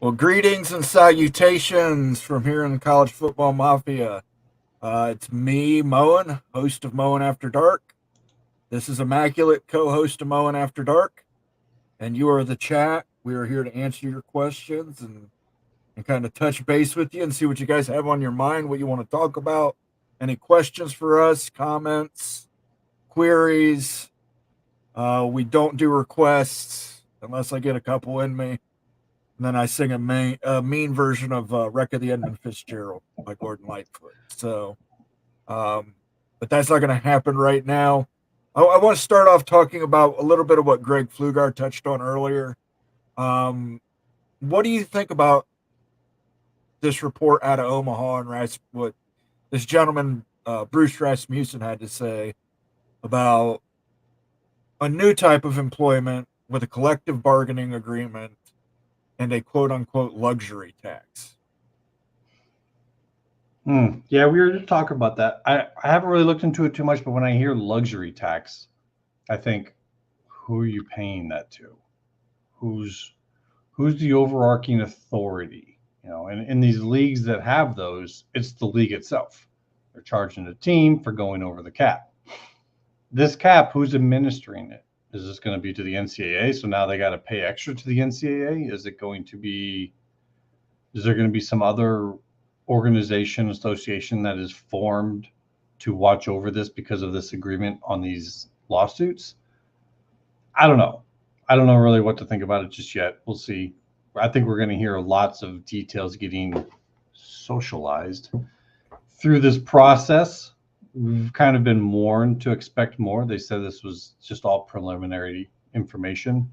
Well, greetings and salutations from here in the College Football Mafia. It's me, Moen, host of Moen After Dark. This is Immaculate, co-host of Moen After Dark, and you are the chat. We are here to answer your questions and kind of touch base with you and see what you guys have on your mind, what you want to talk about. Any questions for us, comments, queries? We don't do requests unless I get a couple in me. And then I sing a mean version of Wreck of the Edmund Fitzgerald by Gordon Lightfoot. So, but that's not going to happen right now. I want to start off talking about a little bit of what Greg Pflugar touched on earlier. What do you think about this report out of Omaha and what this gentleman, Bruce Rasmussen, had to say about a new type of employment with a collective bargaining agreement and a quote-unquote luxury tax? Yeah, we were just talking about that. I haven't really looked into it too much, but when I hear luxury tax, I think, who are you paying that to? Who's the overarching authority? And in these leagues that have those, it's the league itself. They're charging the team for going over the cap. This cap, who's administering it? Is this going to be to the NCAA? So now they got to pay extra to the NCAA? Is there going to be some other organization, association that is formed to watch over this because of this agreement on these lawsuits? I don't know. I don't know really what to think about it just yet. We'll see. I think we're going to hear lots of details getting socialized through this process. We've kind of been warned to expect more. They said this was just all preliminary information.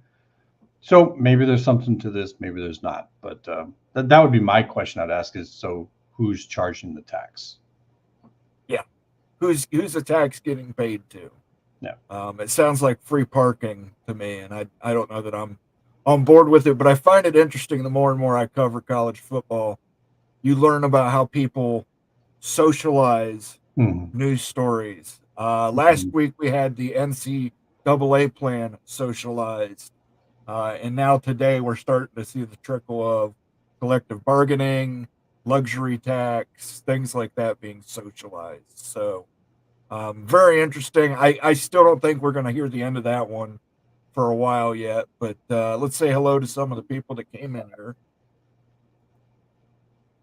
So maybe there's something to this, maybe there's not. But that would be my question I'd ask is, so who's charging the tax? Yeah. Who's the tax getting paid to? Yeah. It sounds like free parking to me, and I don't know that I'm on board with it, but I find it interesting the more and more I cover college football. You learn about how people socialize news stories. Last week we had the NCAA plan socialized. And now today we're starting to see the trickle of collective bargaining, luxury tax, things like that being socialized. So very interesting. I still don't think we're going to hear the end of that one for a while yet, but let's say hello to some of the people that came in here.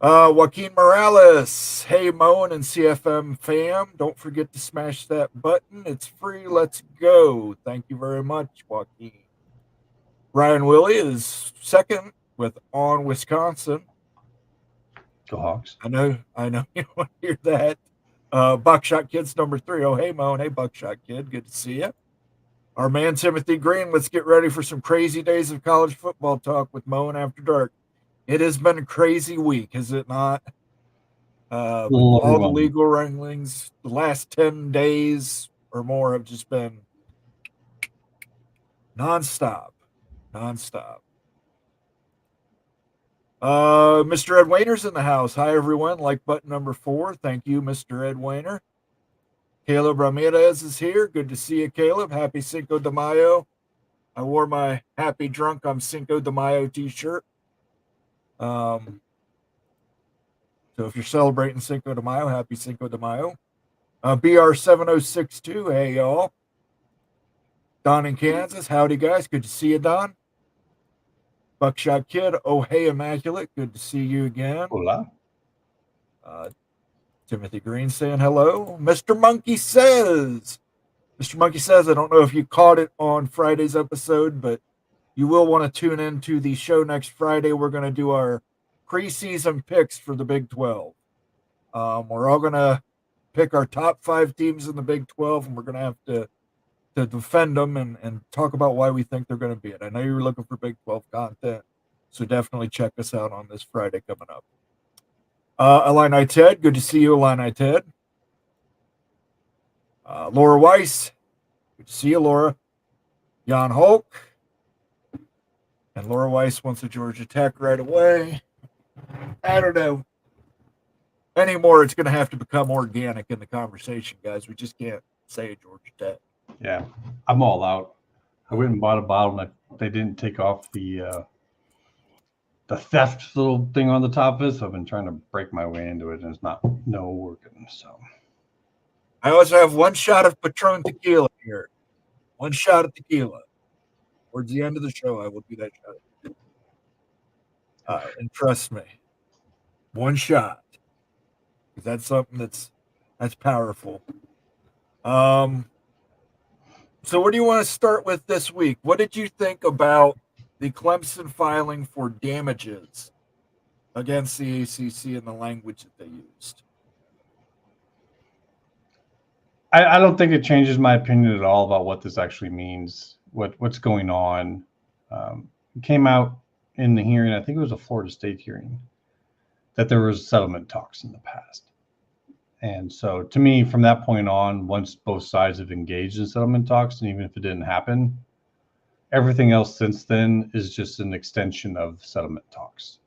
Joaquin Morales, hey Moen and CFM fam, don't forget to smash that button. It's free. Let's go. Thank you very much, Joaquin. Ryan Willie is second with On Wisconsin. Go Hawks. I know you want to hear that. Buckshot Kid's number 3. Oh, hey, Moen. Hey, Buckshot Kid. Good to see you. Our man, Timothy Green. Let's get ready for some crazy days of college football talk with Moen After Dark. It has been a crazy week, has it not? All the legal wranglings, the last 10 days or more have just been nonstop. Mr. Ed Wayner's in the house. Hi, everyone. Like button number 4. Thank you, Mr. Ed Wayner. Caleb Ramirez is here. Good to see you, Caleb. Happy Cinco de Mayo. I wore my Happy Drunk on Cinco de Mayo t-shirt. So if you're celebrating Cinco de Mayo, happy Cinco de Mayo. BR7062, hey, y'all. Don in Kansas. Howdy, guys. Good to see you, Don. Buckshot Kid. Oh, hey, Immaculate. Good to see you again. Hola. Timothy Green saying hello. Mr. Monkey says, I don't know if you caught it on Friday's episode, but you will want to tune in to the show next Friday. We're going to do our preseason picks for the Big 12. We're all going to pick our top 5 teams in the Big 12, and we're going to have to defend them and talk about why we think they're going to be it. I know you were looking for Big 12 content, so definitely check us out on this Friday coming up. Illini Ted, good to see you, Illini Ted. Laura Weiss, good to see you, Laura. Jan Hulk. And Laura Weiss wants a Georgia Tech right away. I don't know. Anymore, it's going to have to become organic in the conversation, guys. We just can't say Georgia Tech. Yeah, I'm all out. I went and bought a bottle that they didn't take off the the theft little thing on the top of it. So I've been trying to break my way into it, and it's not working. So I also have one shot of Patron tequila here. One shot of tequila. Towards the end of the show, I will do that shot. And trust me, one shot. That's something that's powerful. So where do you want to start with this week? What did you think about the Clemson filing for damages against the ACC and the language that they used? I don't think it changes my opinion at all about what this actually means, what's going on. It came out in the hearing, I think it was a Florida State hearing, that there was settlement talks in the past. And so to me, from that point on, once both sides have engaged in settlement talks, and even if it didn't happen, everything else since then is just an extension of settlement talks.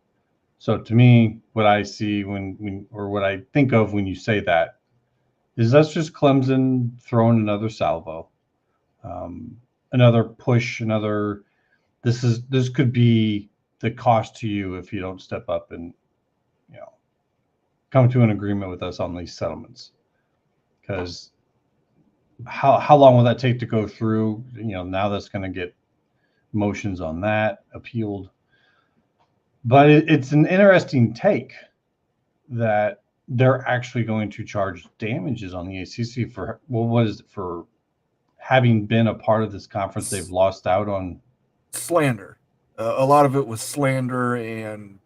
So to me, what I see or what I think of when you say that is that's just Clemson throwing another salvo, another push, another. This could be the cost to you if you don't step up and come to an agreement with us on these settlements. Because how long will that take to go through? Now that's going to get motions on that appealed. But it's an interesting take that they're actually going to charge damages on the ACC for, well, what is it, for having been a part of this conference they've lost out on? Slander. A lot of it was slander, and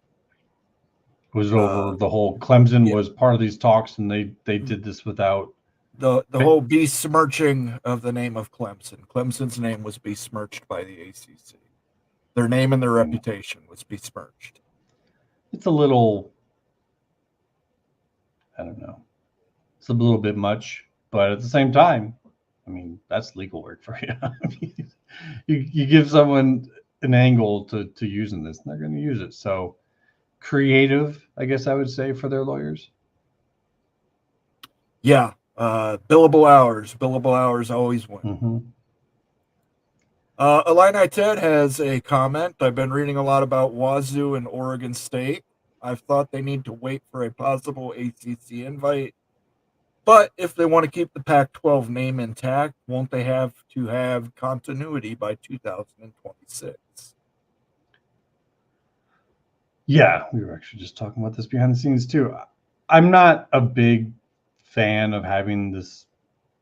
was over the whole Clemson was part of these talks, and they did this without the whole besmirching of the name of Clemson. Clemson's name was besmirched by the ACC. Their name and their reputation was besmirched. It's a little, I don't know. It's a little bit much, but at the same time, I mean, that's legal work for you. you give someone an angle to using this, and they're going to use it. So creative, I guess I would say, for their lawyers. Yeah. Billable hours always win. Mm-hmm. Illini Ted has a comment. I've been reading a lot about Wazoo and Oregon State. I've thought they need to wait for a possible ACC invite. But if they want to keep the Pac-12 name intact, won't they have to have continuity by 2026? Yeah, we were actually just talking about this behind the scenes too. I'm not a big fan of having this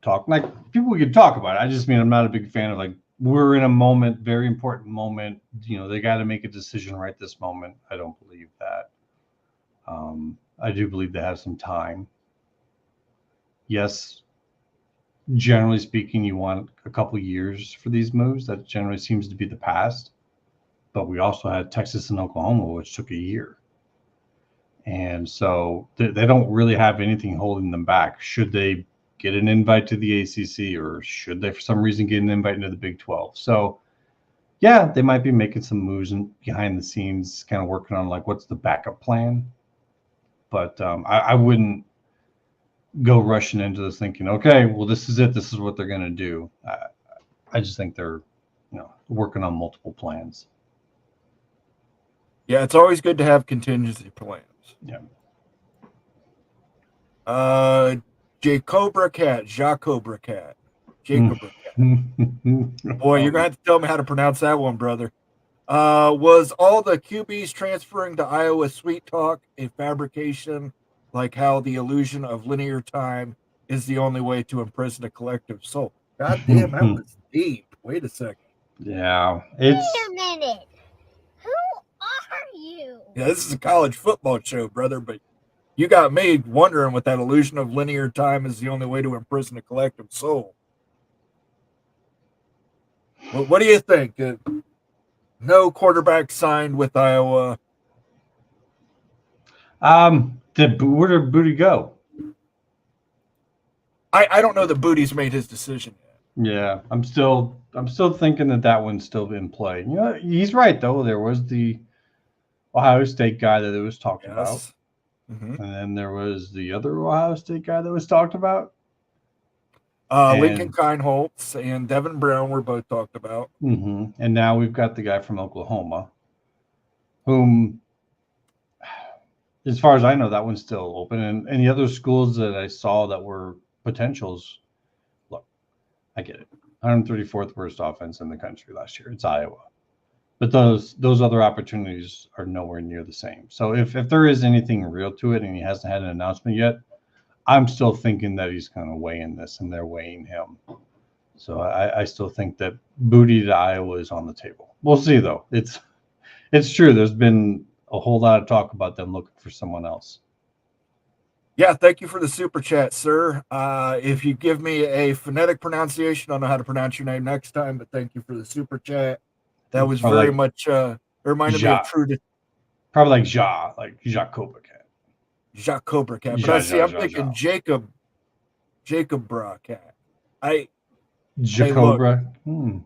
talk. Like, people could talk about it. I just mean I'm not a big fan of, like, we're in a moment, very important moment. They got to make a decision right this moment. I don't believe that. I do believe they have some time. Yes, generally speaking, you want a couple years for these moves. That generally seems to be the past. But we also had Texas and Oklahoma, which took a year. And so they don't really have anything holding them back. Should they get an invite to the ACC, or should they for some reason get an invite into the Big 12? So, yeah, they might be making some moves behind the scenes, kind of working on, like, what's the backup plan. But I wouldn't go rushing into this thinking, okay, well, this is it. This is what they're going to do. I just think they're working on multiple plans. Yeah, it's always good to have contingency plans. Yeah. Jake Cobra Cat. Boy, you're gonna have to tell me how to pronounce that one, brother. Was all the QBs transferring to Iowa Sweet Talk a fabrication, like how the illusion of linear time is the only way to imprison a collective soul? God damn, that was deep. Wait a second. Yeah, Wait a minute. Who are you? Yeah, this is a college football show, brother, but you got me wondering what that illusion of linear time is the only way to imprison a collective soul. Well, what do you think? No quarterback signed with Iowa. Where did Booty go? I don't know that Booty's made his decision yet. Yeah, I'm still thinking that one's still in play. He's right though. There was the Ohio State guy that it was talked about. Mm-hmm. And then there was the other Ohio State guy that was talked about. Lincoln Kineholtz and Devin Brown were both talked about. Mm-hmm. And now we've got the guy from Oklahoma, whom, as far as I know, that one's still open. And any other schools that I saw that were potentials, look, I get it. 134th worst offense in the country last year. It's Iowa. But those other opportunities are nowhere near the same. So if there is anything real to it and he hasn't had an announcement yet, I'm still thinking that he's kind of weighing this and they're weighing him. So I still think that Booty to Iowa is on the table. We'll see, though. It's true. There's been a whole lot of talk about them looking for someone else. Yeah, thank you for the super chat, sir. If you give me a phonetic pronunciation, I'll know how to pronounce your name next time, but thank you for the super chat. That was Probably very like much reminded me of True Probably like Jacques Cobra Cat. Jacques Cobra Cat. But Ja, I see, ja, I'm ja, thinking ja. Jacob Bra Cat. Hey, look, Jacobra.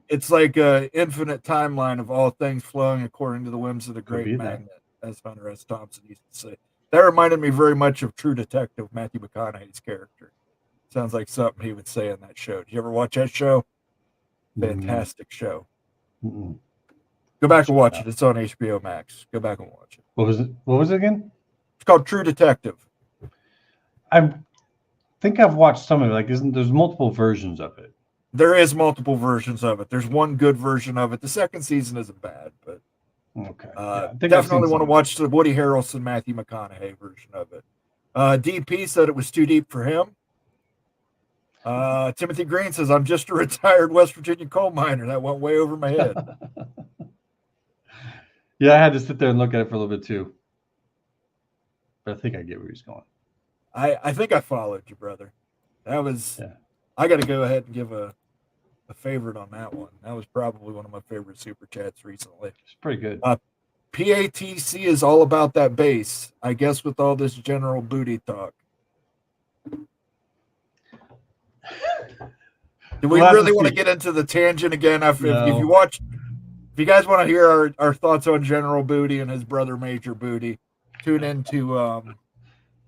it's like an infinite timeline of all things flowing according to the whims of the Could great be that. magnet, as Hunter S. Thompson used to say. That reminded me very much of True Detective, Matthew McConaughey's character. Sounds like something he would say on that show. Did you ever watch that show? Fantastic show. Mm-mm. Go back and watch it. It's on HBO Max. Go back and watch it. What was it? What was it again? It's called True Detective. I think I've watched some of it. Like, there's multiple versions of it. There is multiple versions of it. There's one good version of it. The second season isn't bad, but Okay. definitely want to watch the Woody Harrelson, Matthew McConaughey version of it. DP said it was too deep for him. Timothy Green says, I'm just a retired West Virginia coal miner. That went way over my head. Yeah, I had to sit there and look at it for a little bit too. But I think I get where he's going. I think I followed you, brother. That was I got to go ahead and give a favorite on that one. That was probably one of my favorite super chats recently. It's pretty good. PATC is all about that bass, I guess, with all this general booty talk. Do we really want to get into the tangent again? If you guys want to hear our thoughts on General Booty and his brother Major Booty, tune into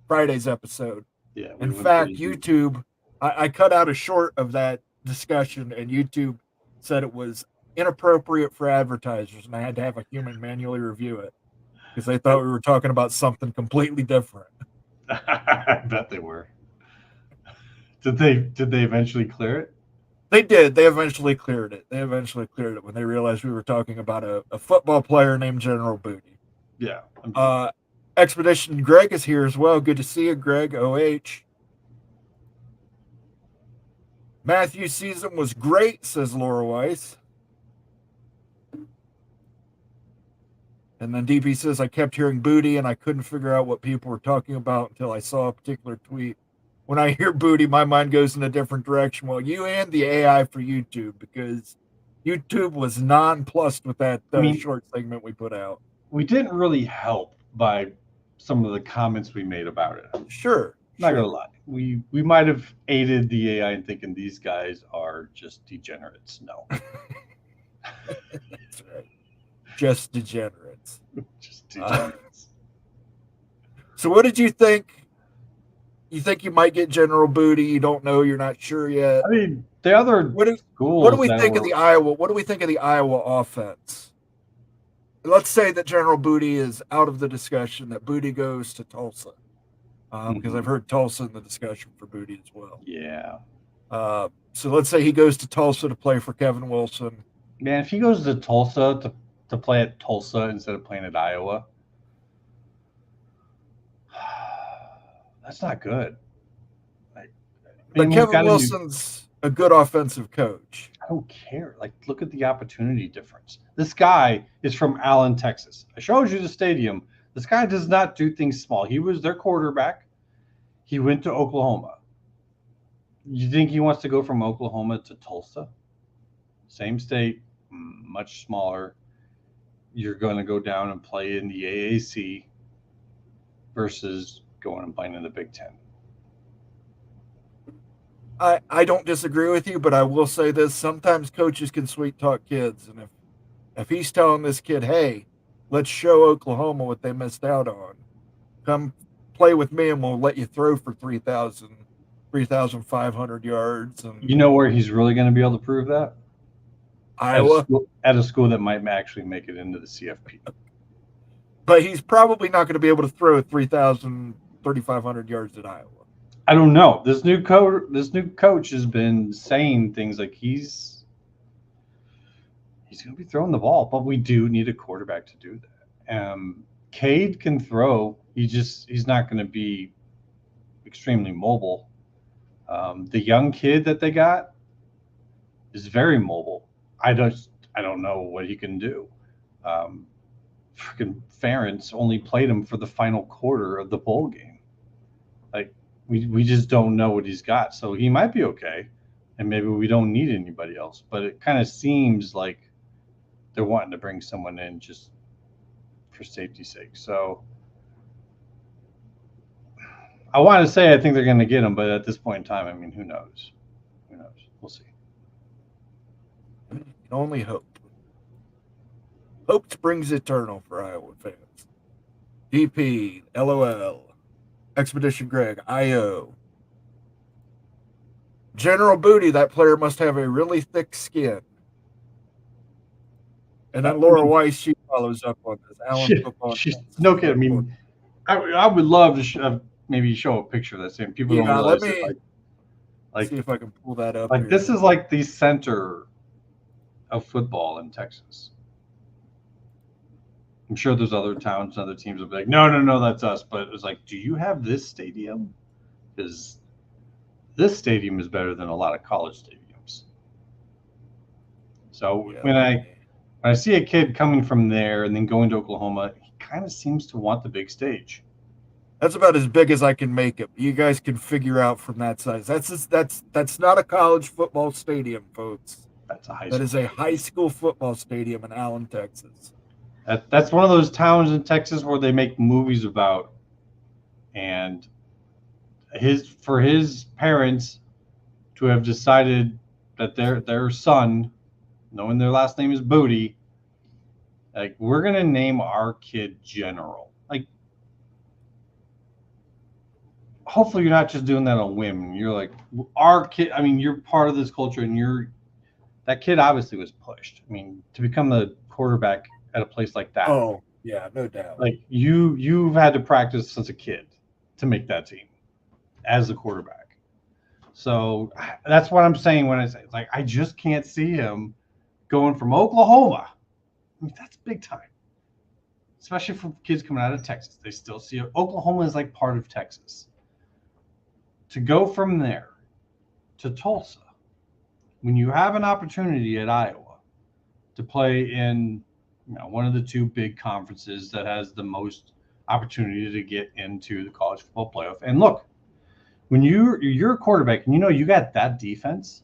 Friday's episode. Yeah. In fact, YouTube, I cut out a short of that discussion, and YouTube said it was inappropriate for advertisers, and I had to have a human manually review it because they thought we were talking about something completely different. I bet they were. Did they eventually clear it? They did. They eventually cleared it. When they realized we were talking about a football player named General Booty. Yeah. Expedition Greg is here as well. Good to see you, Greg. OH. Matthew's season was great, says Laura Weiss. And then DP says, I kept hearing booty and I couldn't figure out what people were talking about until I saw a particular tweet. When I hear booty, my mind goes in a different direction. Well, you and the AI for YouTube, because YouTube was nonplussed with that short segment we put out. We didn't really help by some of the comments we made about it. Sure. Not gonna lie. We might have aided the AI in thinking these guys are just degenerates. No. That's right. Just degenerates. Just degenerates. So what did you think? You think you might get General Booty? You don't know. You're not sure yet. I mean, the other schools. What do we think of the Iowa? What do we think of the Iowa offense? Let's say that General Booty is out of the discussion. That Booty goes to Tulsa, because I've heard Tulsa in the discussion for Booty as well. Yeah. So let's say he goes to Tulsa to play for Kevin Wilson. Man, if he goes to Tulsa to play at Tulsa instead of playing at Iowa, that's not good. But Kevin Wilson's a good offensive coach. I don't care. Like, look at the opportunity difference. This guy is from Allen, Texas. I showed you the stadium. This guy does not do things small. He was their quarterback. He went to Oklahoma. You think he wants to go from Oklahoma to Tulsa? Same state, much smaller. You're going to go down and play in the AAC versus going and playing in the Big Ten. I don't disagree with you, but I will say this. Sometimes coaches can sweet talk kids. And if he's telling this kid, hey, let's show Oklahoma what they missed out on. Come play with me and we'll let you throw for 3,500 yards. And you know where he's really going to be able to prove that? Iowa. At a school that might actually make it into the CFP. but he's probably not going to be able to throw 3,500 yards at Iowa. I don't know. This new coach has been saying things like he's going to be throwing the ball, but we do need a quarterback to do that. Cade can throw. He's not going to be extremely mobile. The young kid that they got is very mobile. I don't know what he can do. Freaking Ferentz only played him for the final quarter of the bowl game. Like we just don't know what he's got. So he might be okay, and maybe we don't need anybody else. But it kind of seems like they're wanting to bring someone in just for safety's sake. So I want to say I think they're going to get him, but at this point in time, I mean, who knows? Who knows? We'll see. You can only hope. Hope springs eternal for Iowa fans. DP, LOL, Expedition Greg, IO. General Booty, that player must have a really thick skin. And then Laura Weiss, she follows up on this. Alan Football. No kidding. I mean, I would love to maybe show a picture of that same. People don't realize it. Like, see if I can pull that up. Like here. This is like the center of football in Texas. I'm sure there's other towns and other teams will be like, no, that's us. But it's like, do you have this stadium? Because this stadium is better than a lot of college stadiums. So Yeah, when I see a kid coming from there and then going to Oklahoma, he kind of seems to want the big stage. That's about as big as I can make it. You guys can figure out from that size. That's not a college football stadium, folks. That's a high school. That is a high school football stadium in Allen, Texas. That's one of those towns in Texas where they make movies about, and for his parents to have decided that their son, knowing their last name is Booty, like, we're gonna name our kid General. Like, hopefully you're not just doing that on a whim. You're like, our kid. I mean, you're part of this culture, and that kid obviously was pushed. I mean, to become the quarterback at a place like that. Oh, yeah, no doubt. Like you've had to practice since a kid to make that team as the quarterback. So that's what I'm saying when I say, like, I just can't see him going from Oklahoma. I mean, that's big time, especially for kids coming out of Texas. They still see it. Oklahoma is like part of Texas. To go from there to Tulsa, when you have an opportunity at Iowa to play in one of the two big conferences that has the most opportunity to get into the college football playoff. And look, when you're a quarterback and you got that defense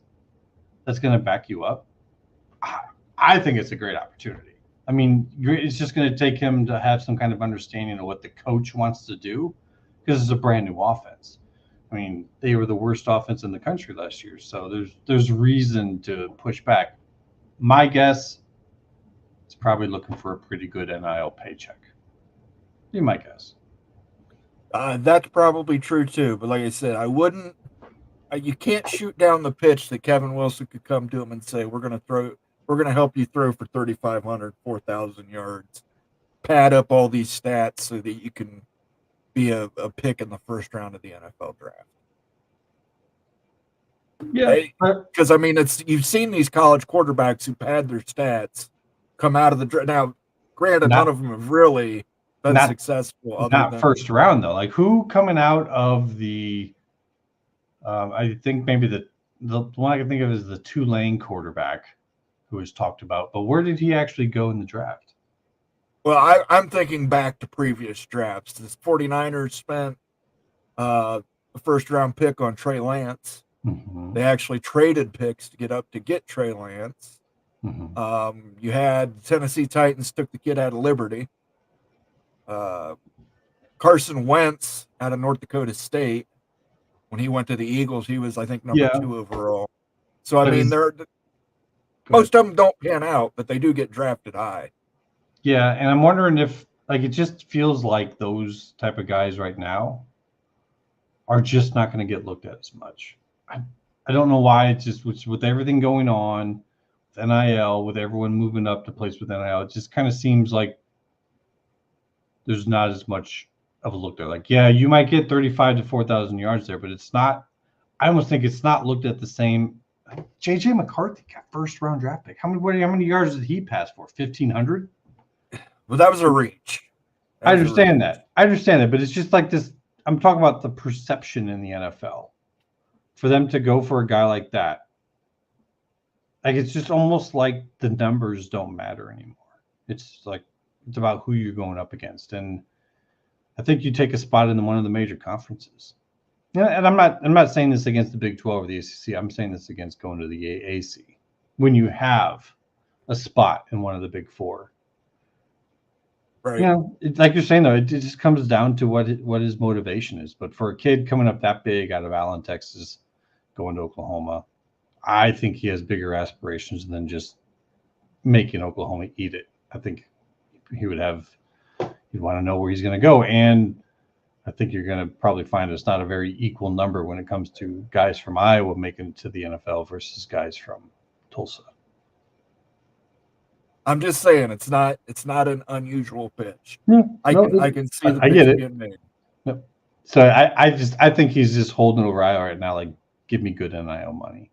that's going to back you up, I think it's a great opportunity. I mean, it's just going to take him to have some kind of understanding of what the coach wants to do, because it's a brand new offense. I mean, they were the worst offense in the country last year, so there's reason to push back. My guess, it's probably looking for a pretty good NIL paycheck. Be my guess. That's probably true too. But like I said, I wouldn't. You can't shoot down the pitch that Kevin Wilson could come to him and say, "We're going to help you throw for 3,500, 4,000 yards, pad up all these stats so that you can be a pick in the first round of the NFL draft." Yeah, because I mean, you've seen these college quarterbacks who pad their stats come out of the draft. Now, granted, none of them have really been successful. Not first round though. Like, who coming out of the? I think maybe the one I can think of is the Tulane quarterback who was talked about. But where did he actually go in the draft? Well, I'm thinking back to previous drafts. The 49ers spent a first-round pick on Trey Lance. Mm-hmm. They actually traded picks to get Trey Lance. Mm-hmm. You had Tennessee Titans took the kid out of Liberty. Carson Wentz out of North Dakota State. When he went to the Eagles, he was, I think, number 2 overall. So, I mean, most of them don't pan out, but they do get drafted high. Yeah, and I'm wondering if, like, it just feels like those type of guys right now are just not going to get looked at as much. I don't know why. It's just with everything going on, with NIL, with everyone moving up to place with NIL, it just kind of seems like there's not as much of a look there. Like, yeah, you might get 35 to 4,000 yards there, but it's not. I almost think it's not looked at the same. JJ McCarthy got first-round draft pick. How many yards did he pass for? 1,500. Well, that was a reach. I understand that. But it's just like this. I'm talking about the perception in the NFL. For them to go for a guy like that, like it's just almost like the numbers don't matter anymore. It's like it's about who you're going up against, and I think you take a spot in one of the major conferences. Yeah, and I'm not saying this against the Big 12 or the ACC. I'm saying this against going to the AAC when you have a spot in one of the Big Four. Right. You know, like you're saying though, it just comes down to what his motivation is. But for a kid coming up that big out of Allen, Texas, going to Oklahoma, I think he has bigger aspirations than just making Oklahoma eat it. I think he'd want to know where he's going to go, and I think you're going to probably find it's not a very equal number when it comes to guys from Iowa making it to the NFL versus guys from Tulsa. I'm just saying it's not an unusual pitch. Yeah, I can see the I pitch get it. getting made. Yep. So I think he's just holding over Iowa right now. Like, give me good NIL money.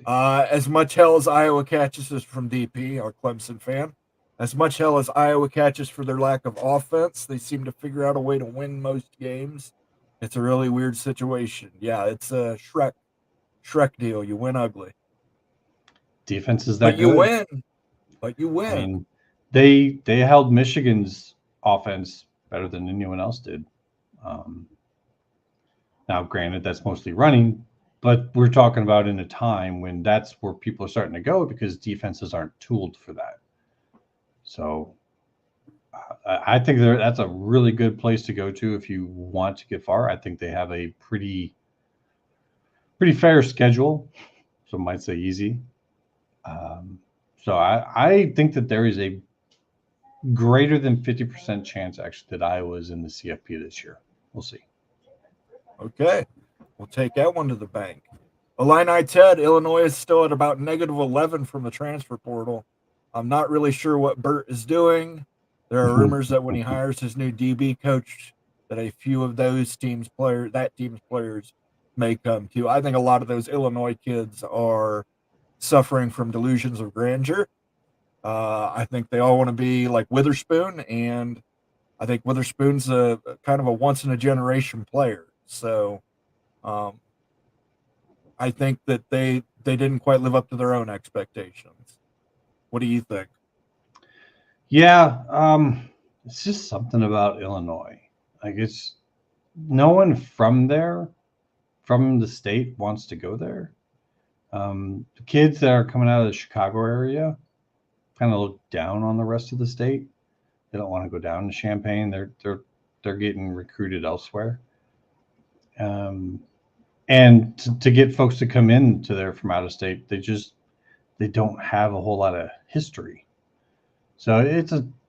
As much hell as Iowa catches is from DP, our Clemson fan. As much hell as Iowa catches for their lack of offense, they seem to figure out a way to win most games. It's a really weird situation. Yeah, it's a Shrek deal. You win ugly. Defense is that but you good. win. But you win. I mean, they held Michigan's offense better than anyone else did. Now, granted, that's mostly running, but we're talking about in a time when that's where people are starting to go because defenses aren't tooled for that. So I think that's a really good place to go to if you want to get far. I think they have a pretty fair schedule. Some might say easy. So I think that there is a greater than 50% chance actually that Iowa is in the CFP this year. We'll see. Okay. We'll take that one to the bank. Illini Ted, Illinois is still at about -11 from the transfer portal. I'm not really sure what Burt is doing. There are rumors that when he hires his new DB coach, that a few of those team's players may come too. I think a lot of those Illinois kids are suffering from delusions of grandeur. I think they all want to be like Witherspoon, and I think Witherspoon's a kind of a once in a generation player. So I think that they didn't quite live up to their own expectations. What do you think? Yeah, it's just something about Illinois. Like it's no one from there, from the state, wants to go there. The kids that are coming out of the Chicago area kind of look down on the rest of the state. They don't want to go down to Champaign. They're getting recruited elsewhere. And to get folks to come in to there from out of state, they don't have a whole lot of history. So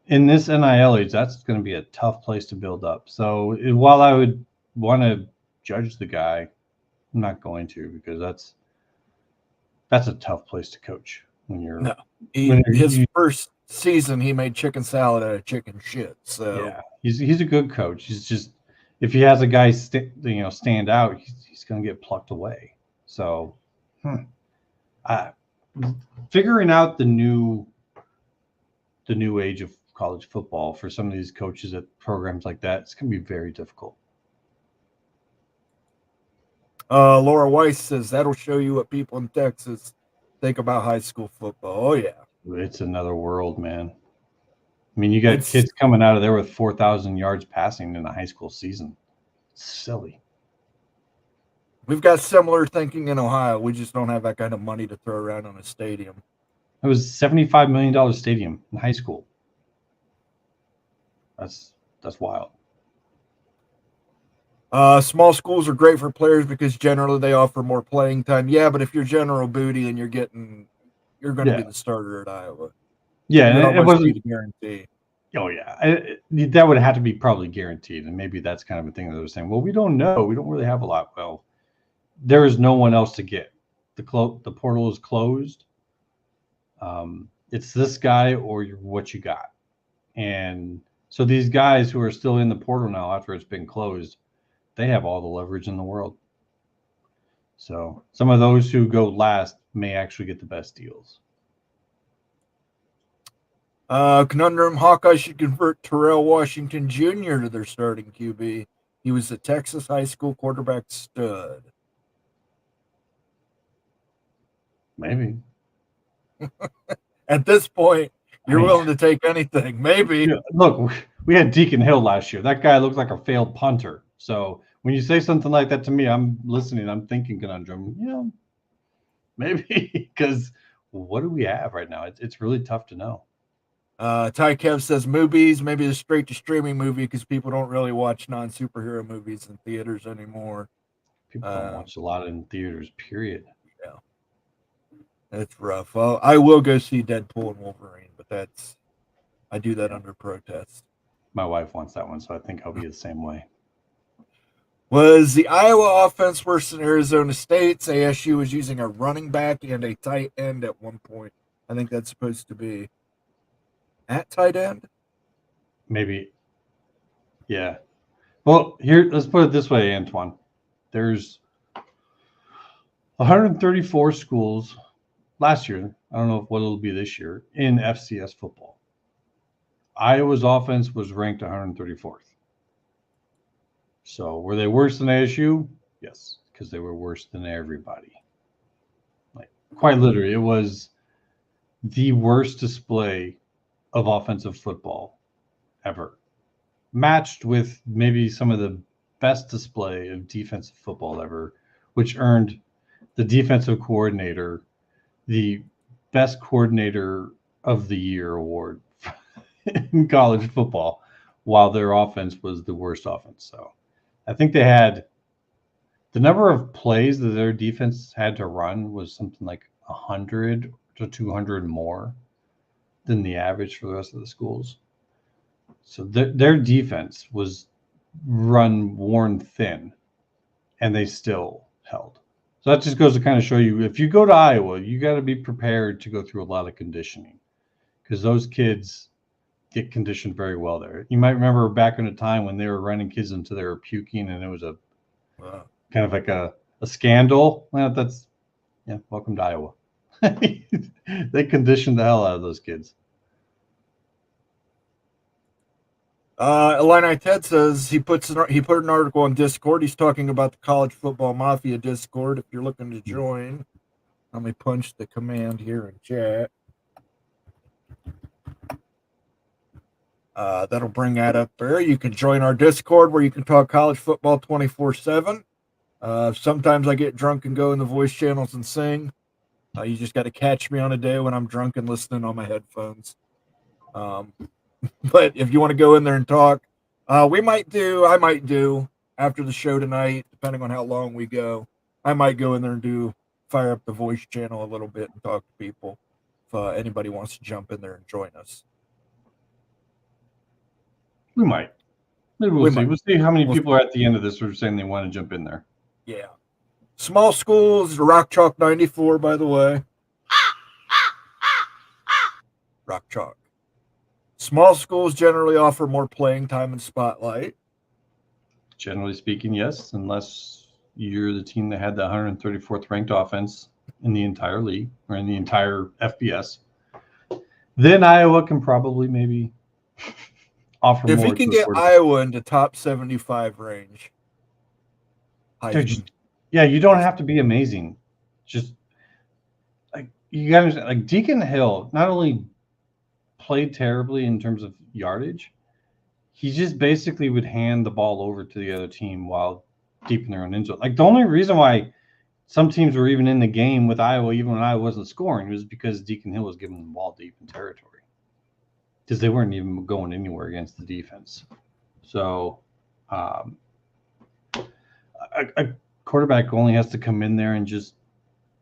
in this NIL age, that's going to be a tough place to build up. So while I would want to judge the guy, I'm not going to, because that's a tough place to coach when you're his first season he made chicken salad out of chicken shit. So yeah, he's a good coach. He's just, if he has a guy stand out, he's going to get plucked away. So figuring out the new age of college football for some of these coaches at programs like that, it's going to be very difficult. Laura Weiss says that'll show you what people in Texas think about high school football. Oh yeah, it's another world, man. I mean, you got kids coming out of there with 4,000 yards passing in a high school season. It's silly. We've got similar thinking in Ohio. We just don't have that kind of money to throw around on a stadium. It was $75 million stadium in high school. That's wild. Small schools are great for players because generally they offer more playing time. Yeah, but if you're General Booty and you're going to be the starter at Iowa. Yeah, and it wasn't a guarantee. Oh yeah, that would have to be probably guaranteed, and maybe that's kind of a thing that they're saying. Well, we don't know. We don't really have a lot. Well, there is no one else to get. The portal is closed. It's this guy or what you got, and So these guys who are still in the portal now after it's been closed, they have all the leverage in the world. So some of those who go last may actually get the best deals. Conundrum: Hawkeye should convert Terrell Washington Jr. to their starting QB. He was a Texas high school quarterback stud. Maybe. At this point, you're willing to take anything. Maybe. Yeah, look, we had Deacon Hill last year. That guy looked like a failed punter. So when you say something like that to me, I'm listening. I'm thinking conundrum. Maybe, because what do we have right now? It's really tough to know. Ty Kev says movies, maybe the straight to streaming movie because people don't really watch non-superhero movies in theaters anymore. People don't watch a lot in theaters, period. Yeah. That's rough. Well, I will go see Deadpool and Wolverine, but I do that under protest. My wife wants that one, so I think I'll be the same way. Was the Iowa offense worse than Arizona State's? ASU was using a running back and a tight end at one point. I think that's supposed to be at tight end. Maybe. Yeah. Well, here, let's put it this way, Antoine. There's 134 schools last year. I don't know what it'll be this year in FCS football. Iowa's offense was ranked 134th. So were they worse than ASU? Yes, because they were worse than everybody. Like, quite literally, it was the worst display of offensive football ever, matched with maybe some of the best display of defensive football ever, which earned the defensive coordinator the best coordinator of the year award in college football, while their offense was the worst offense. So I think they had the number of plays that their defense had to run was something like 100 to 200 more than the average for the rest of the schools. So their defense was worn thin, and they still held. So that just goes to kind of show you, if you go to Iowa, you got to be prepared to go through a lot of conditioning, because those kids get conditioned very well there. You might remember back in a time when they were running kids until they were puking, and it was a kind of like a scandal. Well, welcome to Iowa. They conditioned the hell out of those kids. Illini Ted says he put an article on Discord. He's talking about the College Football Mafia Discord. If you're looking to join, let me punch the command here in chat. That'll bring that up there. You can join our Discord where you can talk college football 24/7. Sometimes I get drunk and go in the voice channels and sing. You just got to catch me on a day when I'm drunk and listening on my headphones. But if you want to go in there and talk, I might do after the show tonight, depending on how long we go. I might go in there and fire up the voice channel a little bit and talk to people if anybody wants to jump in there and join us. We might. Maybe we'll see. We'll see how many people are at the end of this who are saying they want to jump in there. Yeah. Small schools, Rock Chalk 94, by the way. Rock Chalk. Small schools generally offer more playing time and spotlight. Generally speaking, yes, unless you're the team that had the 134th ranked offense in the entire league or in the entire FBS. Then Iowa can probably maybe offer if more. If you can get Iowa into top 75 range. Yeah, you don't have to be amazing. Just like you got to like Deacon Hill not only played terribly in terms of yardage, he just basically would hand the ball over to the other team while deep in their own end zone. Like the only reason why some teams were even in the game with Iowa, even when Iowa wasn't scoring, was because Deacon Hill was giving the ball deep in territory, because they weren't even going anywhere against the defense. So a quarterback only has to come in there and just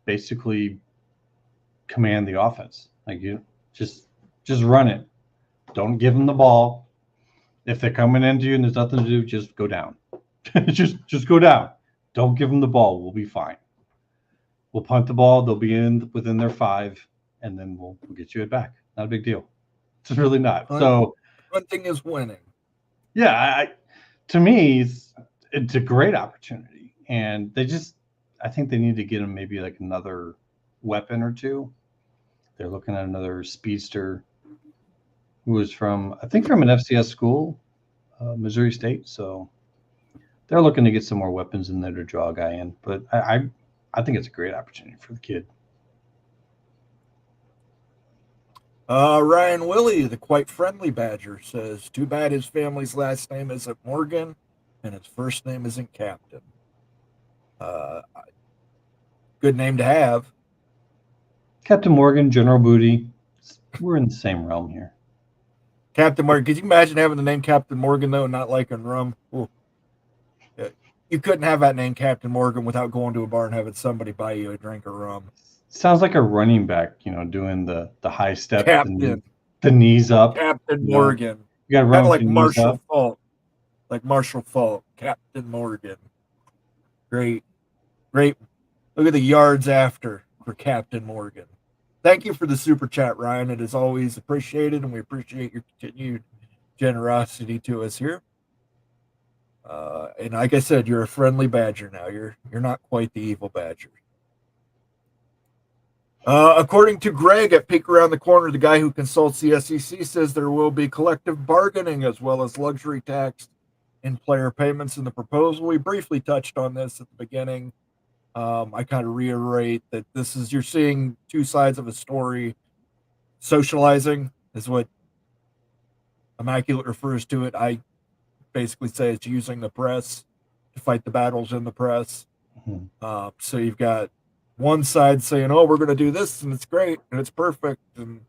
basically command the offense. Like you just run it. Don't give them the ball. If they're coming into you and there's nothing to do, just go down. just go down. Don't give them the ball. We'll be fine. We'll punt the ball. They'll be within their 5, and then we'll get you it back. Not a big deal. It's really not. So one thing is winning. Yeah, to me, it's a great opportunity, and I think they need to get them maybe like another weapon or two. They're looking at another speedster who was I think from an FCS school, Missouri State. So they're looking to get some more weapons in there to draw a guy in. But I think it's a great opportunity for the kid. Ryan Willie, the quite friendly Badger, says, "Too bad his family's last name isn't Morgan, and his first name isn't Captain." Uh, Good name to have. Captain Morgan, General Booty, we're in the same realm here. Captain Morgan. Could you imagine having the name Captain Morgan though, and not liking rum? Ooh. Yeah. You couldn't have that name Captain Morgan without going to a bar and having somebody buy you a drink of rum. Sounds like a running back, doing the high step, Captain. the knees up. Captain Morgan. You got to Kind run of with like your knees Marshall up. Falk. Like Marshall Falk. Captain Morgan. Great. Great. Look at the yards after for Captain Morgan. Thank you for the super chat, Ryan. It is always appreciated, and we appreciate your continued generosity to us here. And like I said, you're a friendly Badger now. You're not quite the evil Badger. According to Greg at Peek Around the Corner, the guy who consults the SEC says there will be collective bargaining as well as luxury tax in player payments in the proposal. We briefly touched on this at the beginning. I kind of reiterate that you're seeing two sides of a story. Socializing is what Immaculate refers to it. I basically say it's using the press to fight the battles in the press. Mm-hmm. So you've got one side saying, "Oh, we're going to do this, and it's great, and it's perfect, and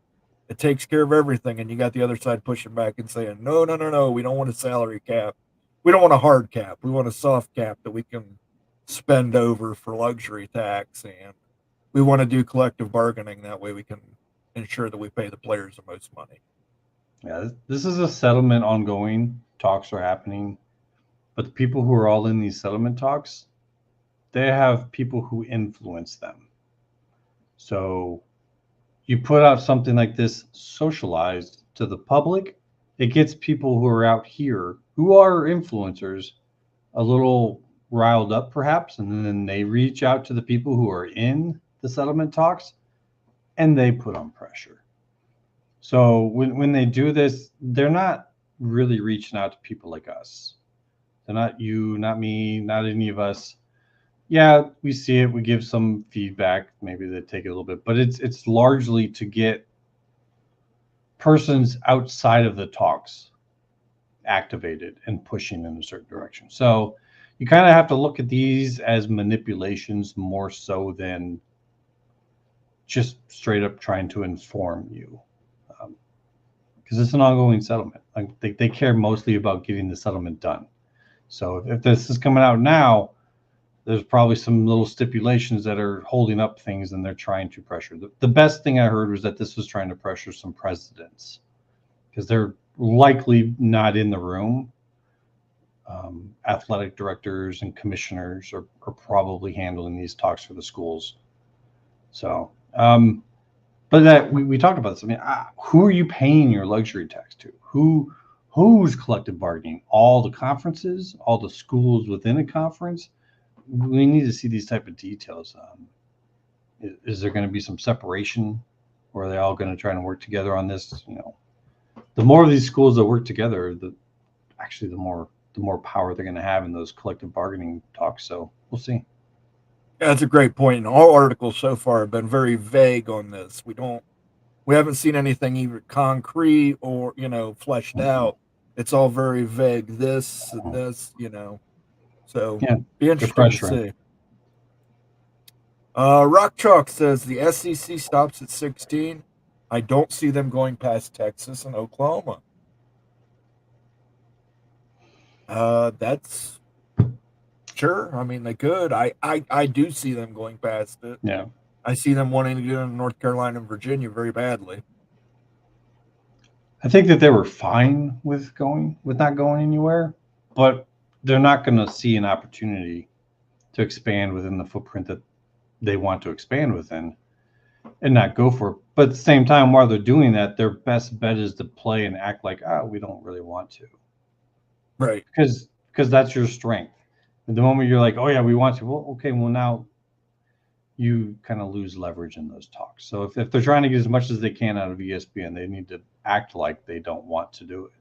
it takes care of everything," and you got the other side pushing back and saying, "No, no, no, no, we don't want a salary cap. We don't want a hard cap. We want a soft cap that we can spend over for luxury tax, and we want to do collective bargaining. That way we can ensure that we pay the players the most money." Yeah, this is a settlement ongoing. Talks are happening, but the people who are all in these settlement talks, they have people who influence them. So you put out something like this socialized to the public, it gets people who are out here who are influencers a little riled up perhaps, and then they reach out to the people who are in the settlement talks and they put on pressure. So when they do this, they're not really reaching out to people like us. They're not you, not me, not any of us. Yeah, we see it. We give some feedback. Maybe they take it a little bit, but it's largely to get persons outside of the talks activated and pushing in a certain direction. So you kind of have to look at these as manipulations more so than just straight up trying to inform you. Because it's an ongoing settlement. Like they care mostly about getting the settlement done. So if this is coming out now, there's probably some little stipulations that are holding up things and they're trying to pressure. The best thing I heard was that this was trying to pressure some presidents because they're likely not in the room. Athletic directors and commissioners are probably handling these talks for the schools. So, but that we talked about this. I mean, who are you paying your luxury tax to? Who's collective bargaining? All the conferences, all the schools within a conference. We need to see these type of details. Is there going to be some separation, or are they all going to try and work together on this? The more of these schools that work together, the more power they're going to have in those collective bargaining talks. So we'll see. Yeah, that's a great point. And all articles so far have been very vague on this. We haven't seen anything either concrete or fleshed out. It's all very vague. This and this, So yeah, be interesting to see. Rock Chalk says the SEC stops at 16. I don't see them going past Texas and Oklahoma. That's sure. I mean, they could. I do see them going past it. Yeah. I see them wanting to get into North Carolina and Virginia very badly. I think that they were fine with not going anywhere, but they're not going to see an opportunity to expand within the footprint that they want to expand within and not go for it. But at the same time, while they're doing that, their best bet is to play and act like, we don't really want to. Right. because that's your strength. And the moment you're like, oh yeah, we want to, well, okay, well now you kind of lose leverage in those talks. So if they're trying to get as much as they can out of ESPN, they need to act like they don't want to do it.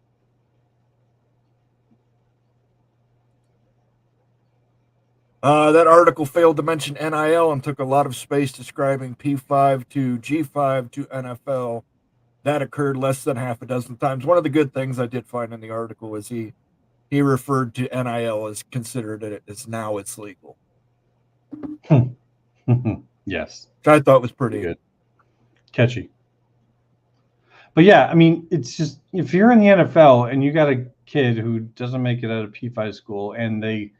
That article failed to mention NIL and took a lot of space describing P5 to G5 to NFL. That occurred less than half a dozen times. One of the good things I did find in the article is he referred to NIL as considered it as now it's legal. Yes. Which I thought was pretty good. Catchy. But yeah, I mean, it's just if you're in the NFL and you got a kid who doesn't make it out of P5 school and they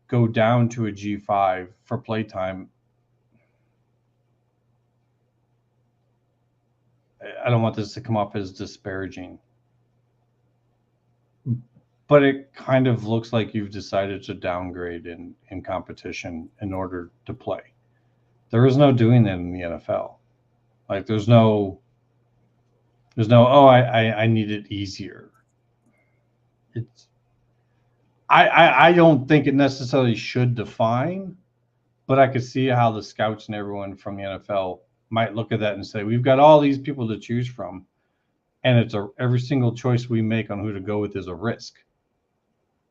go down to a G5 for playtime, I don't want this to come off as disparaging, but it kind of looks like you've decided to downgrade in competition in order to play. There is no doing that in the NFL. Like there's no, oh, I need it easier. It's, I don't think it necessarily should define, but I could see how the scouts and everyone from the NFL might look at that and say, we've got all these people to choose from, and it's every single choice we make on who to go with is a risk.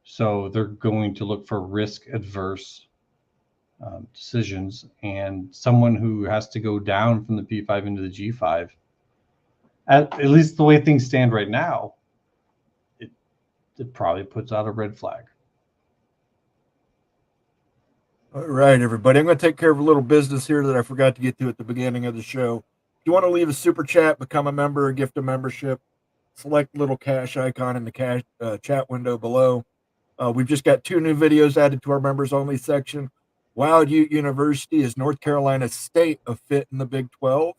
So they're going to look for risk adverse decisions, and someone who has to go down from the P5 into the G5, at least the way things stand right now, it probably puts out a red flag. All right, everybody. I'm going to take care of a little business here that I forgot to get to at the beginning of the show. If you want to leave a super chat, become a member, or gift a membership, select the little cash icon in the chat window below. We've just got 2 new videos added to our members only section. Wild Ute University is North Carolina State a fit in the Big 12?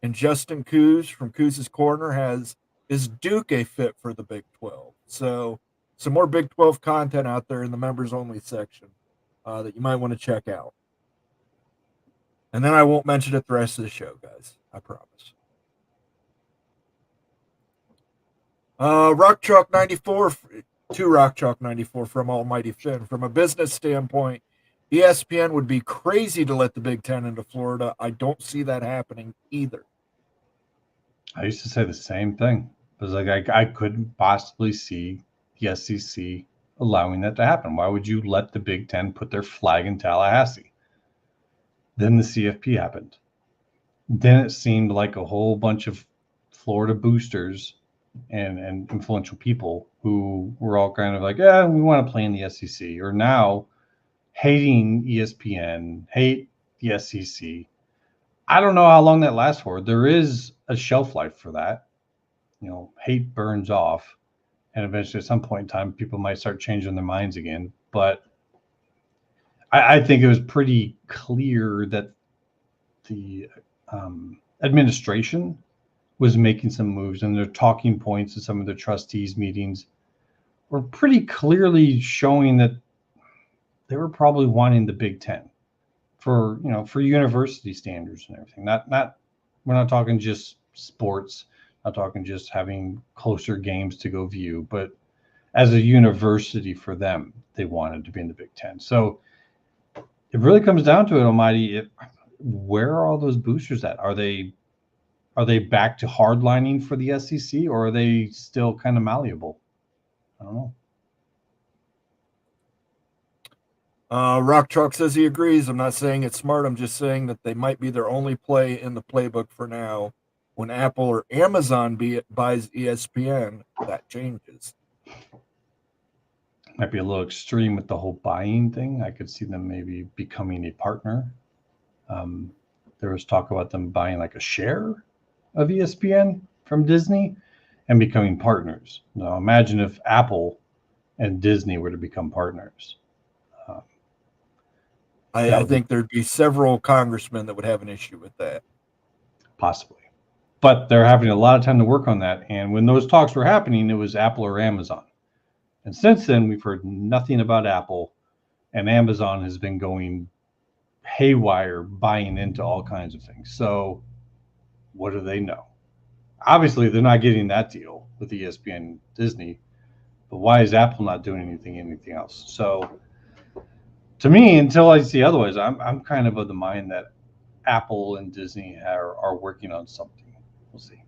And Justin Coos from Coos's Corner is Duke a fit for the Big 12? So some more Big 12 content out there in the members only section that you might want to check out. And then I won't mention it the rest of the show, guys. I promise. Rock Chalk 94, to Rock Chalk 94 from Almighty Finn. From a business standpoint, ESPN would be crazy to let the Big Ten into Florida. I don't see that happening either. I used to say the same thing. It was like I couldn't possibly see the SEC allowing that to happen. Why would you let the Big Ten put their flag in Tallahassee? Then the CFP happened. Then it seemed like a whole bunch of Florida boosters and influential people who were all kind of like, yeah, we want to play in the SEC, or now hating ESPN, hate the SEC. I don't know how long that lasts for. There is a shelf life for that. You know, hate burns off, and eventually at some point in time, people might start changing their minds again. But I think it was pretty clear that the administration was making some moves, and their talking points in some of the trustees meetings were pretty clearly showing that they were probably wanting the Big Ten for university standards and everything. We're not talking just sports, not talking just having closer games to go view, but as a university for them, they wanted to be in the Big Ten. So it really comes down to it, Almighty. Where are all those boosters at? Are they back to hardlining for the SEC, or are they still kind of malleable? I don't know. Rock Chalk says he agrees. I'm not saying it's smart. I'm just saying that they might be their only play in the playbook for now. When Apple or Amazon buys ESPN, that changes. Might be a little extreme with the whole buying thing. I could see them maybe becoming a partner. There was talk about them buying like a share of ESPN from Disney and becoming partners. Now imagine if Apple and Disney were to become partners. I think there'd be several congressmen that would have an issue with that. Possibly. But they're having a lot of time to work on that. And when those talks were happening, it was Apple or Amazon. And since then, we've heard nothing about Apple, and Amazon has been going haywire, buying into all kinds of things. So what do they know? Obviously, they're not getting that deal with ESPN Disney. But why is Apple not doing anything else? So to me, until I see otherwise, I'm kind of the mind that Apple and Disney are working on something. We'll see.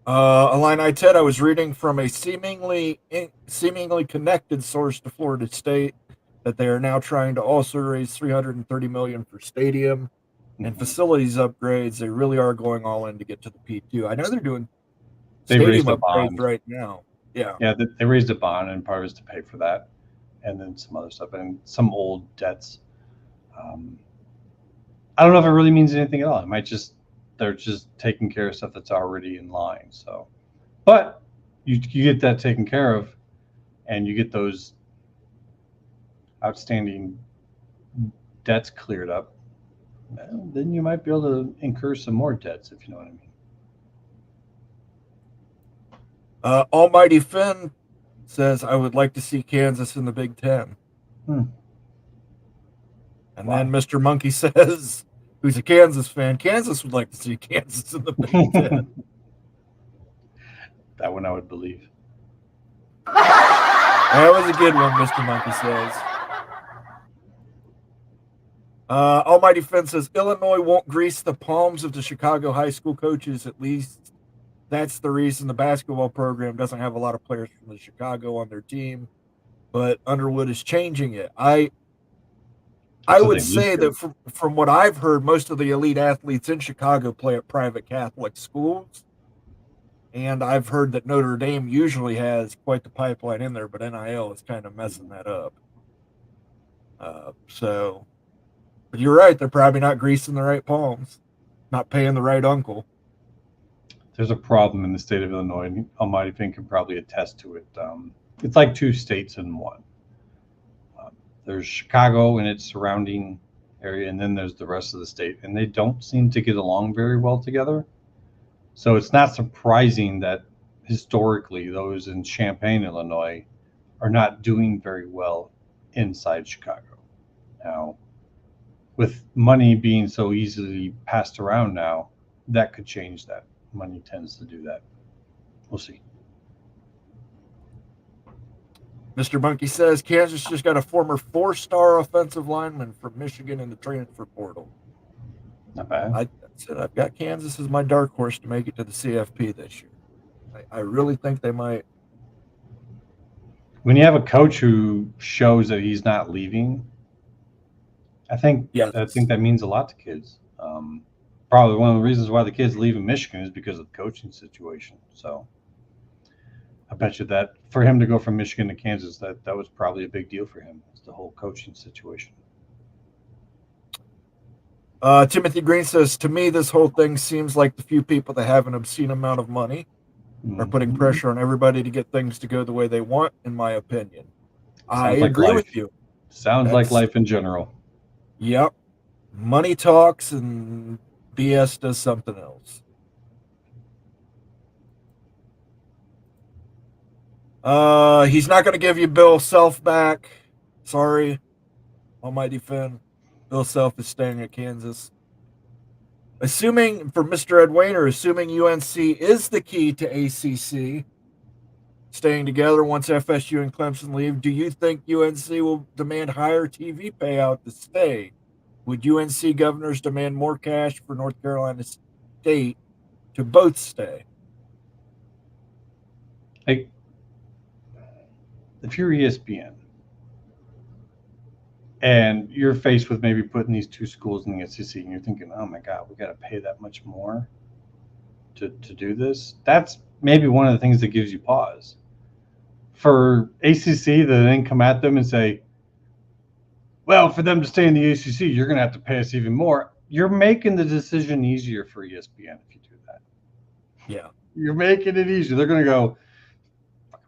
Illini Ted, I was reading from a seemingly connected source to Florida State that they are now trying to also raise $330 million for stadium and facilities upgrades. They really are going all in to get to the P2. I know they're doing They raised stadium a upgrades bond right now. Yeah. Yeah, they raised a bond, and part was to pay for that, and then some other stuff, and some old debts. I don't know if it really means anything at all. It might they're just taking care of stuff that's already in line. So, but you get that taken care of, and you get those outstanding debts cleared up, then you might be able to incur some more debts, if you know what I mean. Almighty Finn says, I would like to see Kansas in the Big Ten. And then Mr. Monkey says, who's a Kansas fan, Kansas would like to see Kansas in the Big Ten. That one I would believe. That was a good one, Mr. Monkey says. Almighty Finn says, Illinois won't grease the palms of the Chicago high school coaches. At least that's the reason the basketball program doesn't have a lot of players from the Chicago on their team. But Underwood is changing it. I would say that from what I've heard, most of the elite athletes in Chicago play at private Catholic schools. And I've heard that Notre Dame usually has quite the pipeline in there, but NIL is kind of messing that up. But you're right. They're probably not greasing the right palms, not paying the right uncle. There's a problem in the state of Illinois, and Almighty Finn can probably attest to it. It's like two states in one. There's Chicago and its surrounding area, and then there's the rest of the state, and they don't seem to get along very well together. So it's not surprising that historically those in Champaign, Illinois, are not doing very well inside Chicago. Now, with money being so easily passed around now, that could change that. Money tends to do that. We'll see. Mr. Monkey says Kansas just got a former 4-star offensive lineman from Michigan in the transfer portal. Not bad. I said I've got Kansas as my dark horse to make it to the CFP this year. I really think they might. When you have a coach who shows that he's not leaving, I think that means a lot to kids. Probably one of the reasons why the kids leave in Michigan is because of the coaching situation. So I bet you that for him to go from Michigan to Kansas, that was probably a big deal for him. It's the whole coaching situation. Timothy Green says, to me, this whole thing seems like the few people that have an obscene amount of money are putting pressure on everybody to get things to go the way they want, in my opinion. I agree with you. Sounds like life in general. Yep. Money talks and BS does something else. He's not going to give you Bill Self back. Sorry, Almighty Finn. Bill Self is staying at Kansas. Assuming, for Mr. Ed Wayner, assuming UNC is the key to ACC staying together once FSU and Clemson leave, do you think UNC will demand higher TV payout to stay? Would UNC governors demand more cash for North Carolina State to both stay? If you're ESPN and you're faced with maybe putting these two schools in the SEC and you're thinking, oh my God, we got to pay that much more to do this. That's maybe one of the things that gives you pause. For ACC to then come at them and say, well, for them to stay in the ACC, you're going to have to pay us even more. You're making the decision easier for ESPN if you do that. Yeah. You're making it easier. They're going to go,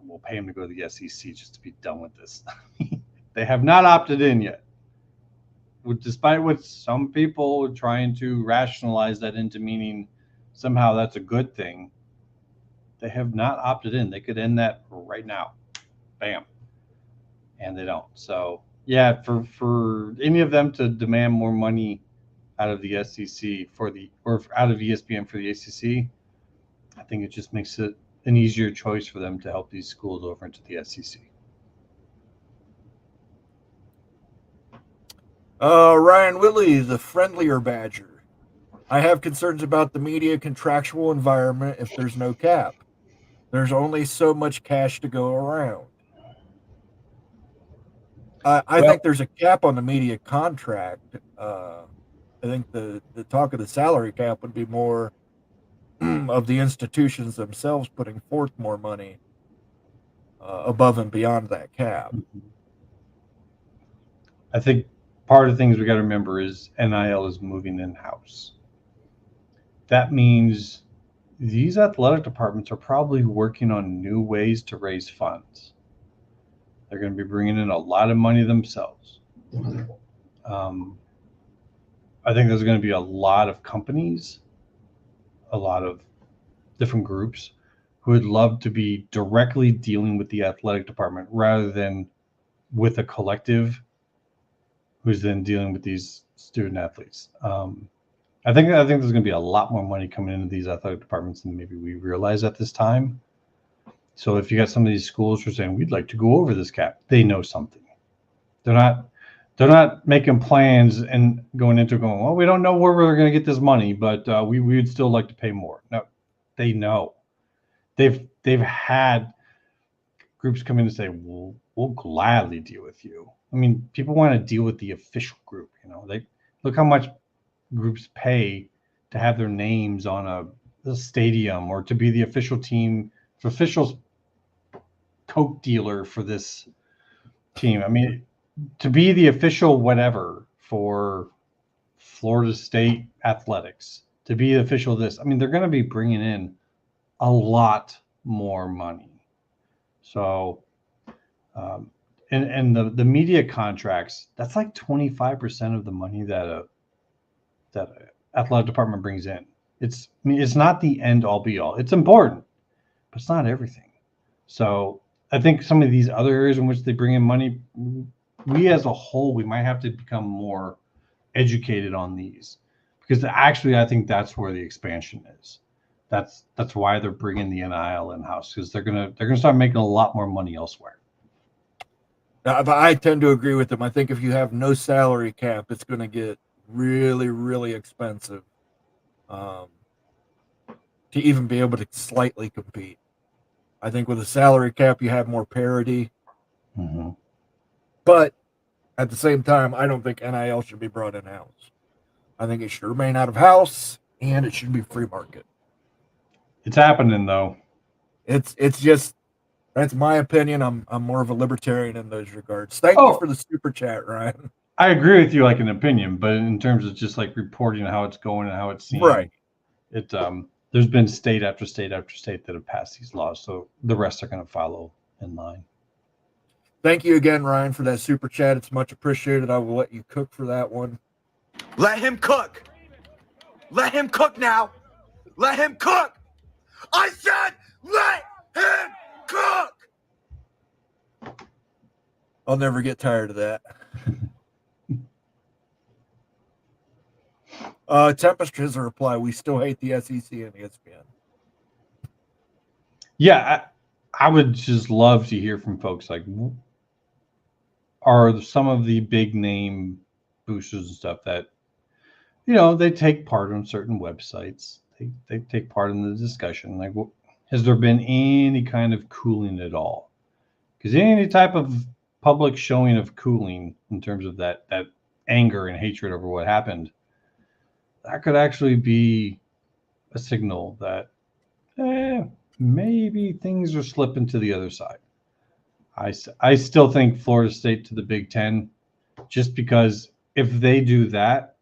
we'll pay them to go to the SEC just to be done with this. They have not opted in yet. Despite what some people are trying to rationalize that into meaning somehow that's a good thing, they have not opted in. They could end that right now. Bam. And they don't. So, yeah, for any of them to demand more money out of the SEC or out of ESPN for the ACC, I think it just makes it an easier choice for them to help these schools over into the SEC. Ryan Whitley, the friendlier Badger. I have concerns about the media contractual environment if there's no cap. There's only so much cash to go around. I think there's a cap on the media contract. I think the talk of the salary cap would be more of the institutions themselves putting forth more money above and beyond that cap. I think part of the things we got to remember is NIL is moving in-house. That means these athletic departments are probably working on new ways to raise funds. They're going to be bringing in a lot of money themselves. I think there's going to be a lot of companies, a lot of different groups who would love to be directly dealing with the athletic department rather than with a collective who's then dealing with these student athletes. I think there's going to be a lot more money coming into these athletic departments than maybe we realize at this time. So if you got some of these schools who are saying we'd like to go over this cap, they know something. They're not making plans and going, well, we don't know where we're going to get this money, but we would still like to pay more. No, they know. They've had groups come in and say, well, we'll gladly deal with you. I mean, people want to deal with the official group. They look how much groups pay to have their names on a stadium or to be the official team, official Coke dealer for this team. I mean, to be the official whatever for Florida State athletics, to be the official this. I mean, they're going to be bringing in a lot more money. So, and the media contracts, that's like 25% of the money that a athletic department brings in. It's not the end all be all. It's important, but it's not everything. So I think some of these other areas in which they bring in money, we as a whole, we might have to become more educated on these, because actually I think that's where the expansion is. That's why they're bringing the NIL in-house, because they're gonna start making a lot more money elsewhere. But I tend to agree with them. I think if you have no salary cap, it's going to get really, really expensive to even be able to slightly compete. I think with a salary cap, you have more parity. Mm-hmm. But at the same time, I don't think NIL should be brought in-house. I think it should remain out of house, and it should be free market. It's happening, though. It's just, that's my opinion. I'm more of a libertarian in those regards. Thank you for the super chat, Ryan. I agree with you, like an opinion, but in terms of just like reporting how it's going and how it's seen, right? There's been state after state after state that have passed these laws, so the rest are going to follow in line. Thank you again, Ryan, for that super chat. It's much appreciated. I will let you cook for that one. Let him cook. Let him cook now. Let him cook. I said let him cook. I'll never get tired of that. Tempest has a reply. We still hate the SEC and ESPN. Yeah, I would just love to hear from folks. Like, are some of the big name boosters and stuff that, they take part on certain websites. They take part in the discussion. Like, has there been any kind of cooling at all? Because any type of public showing of cooling in terms of that anger and hatred over what happened, that could actually be a signal that maybe things are slipping to the other side. I still think Florida State to the Big Ten, just because if they do that,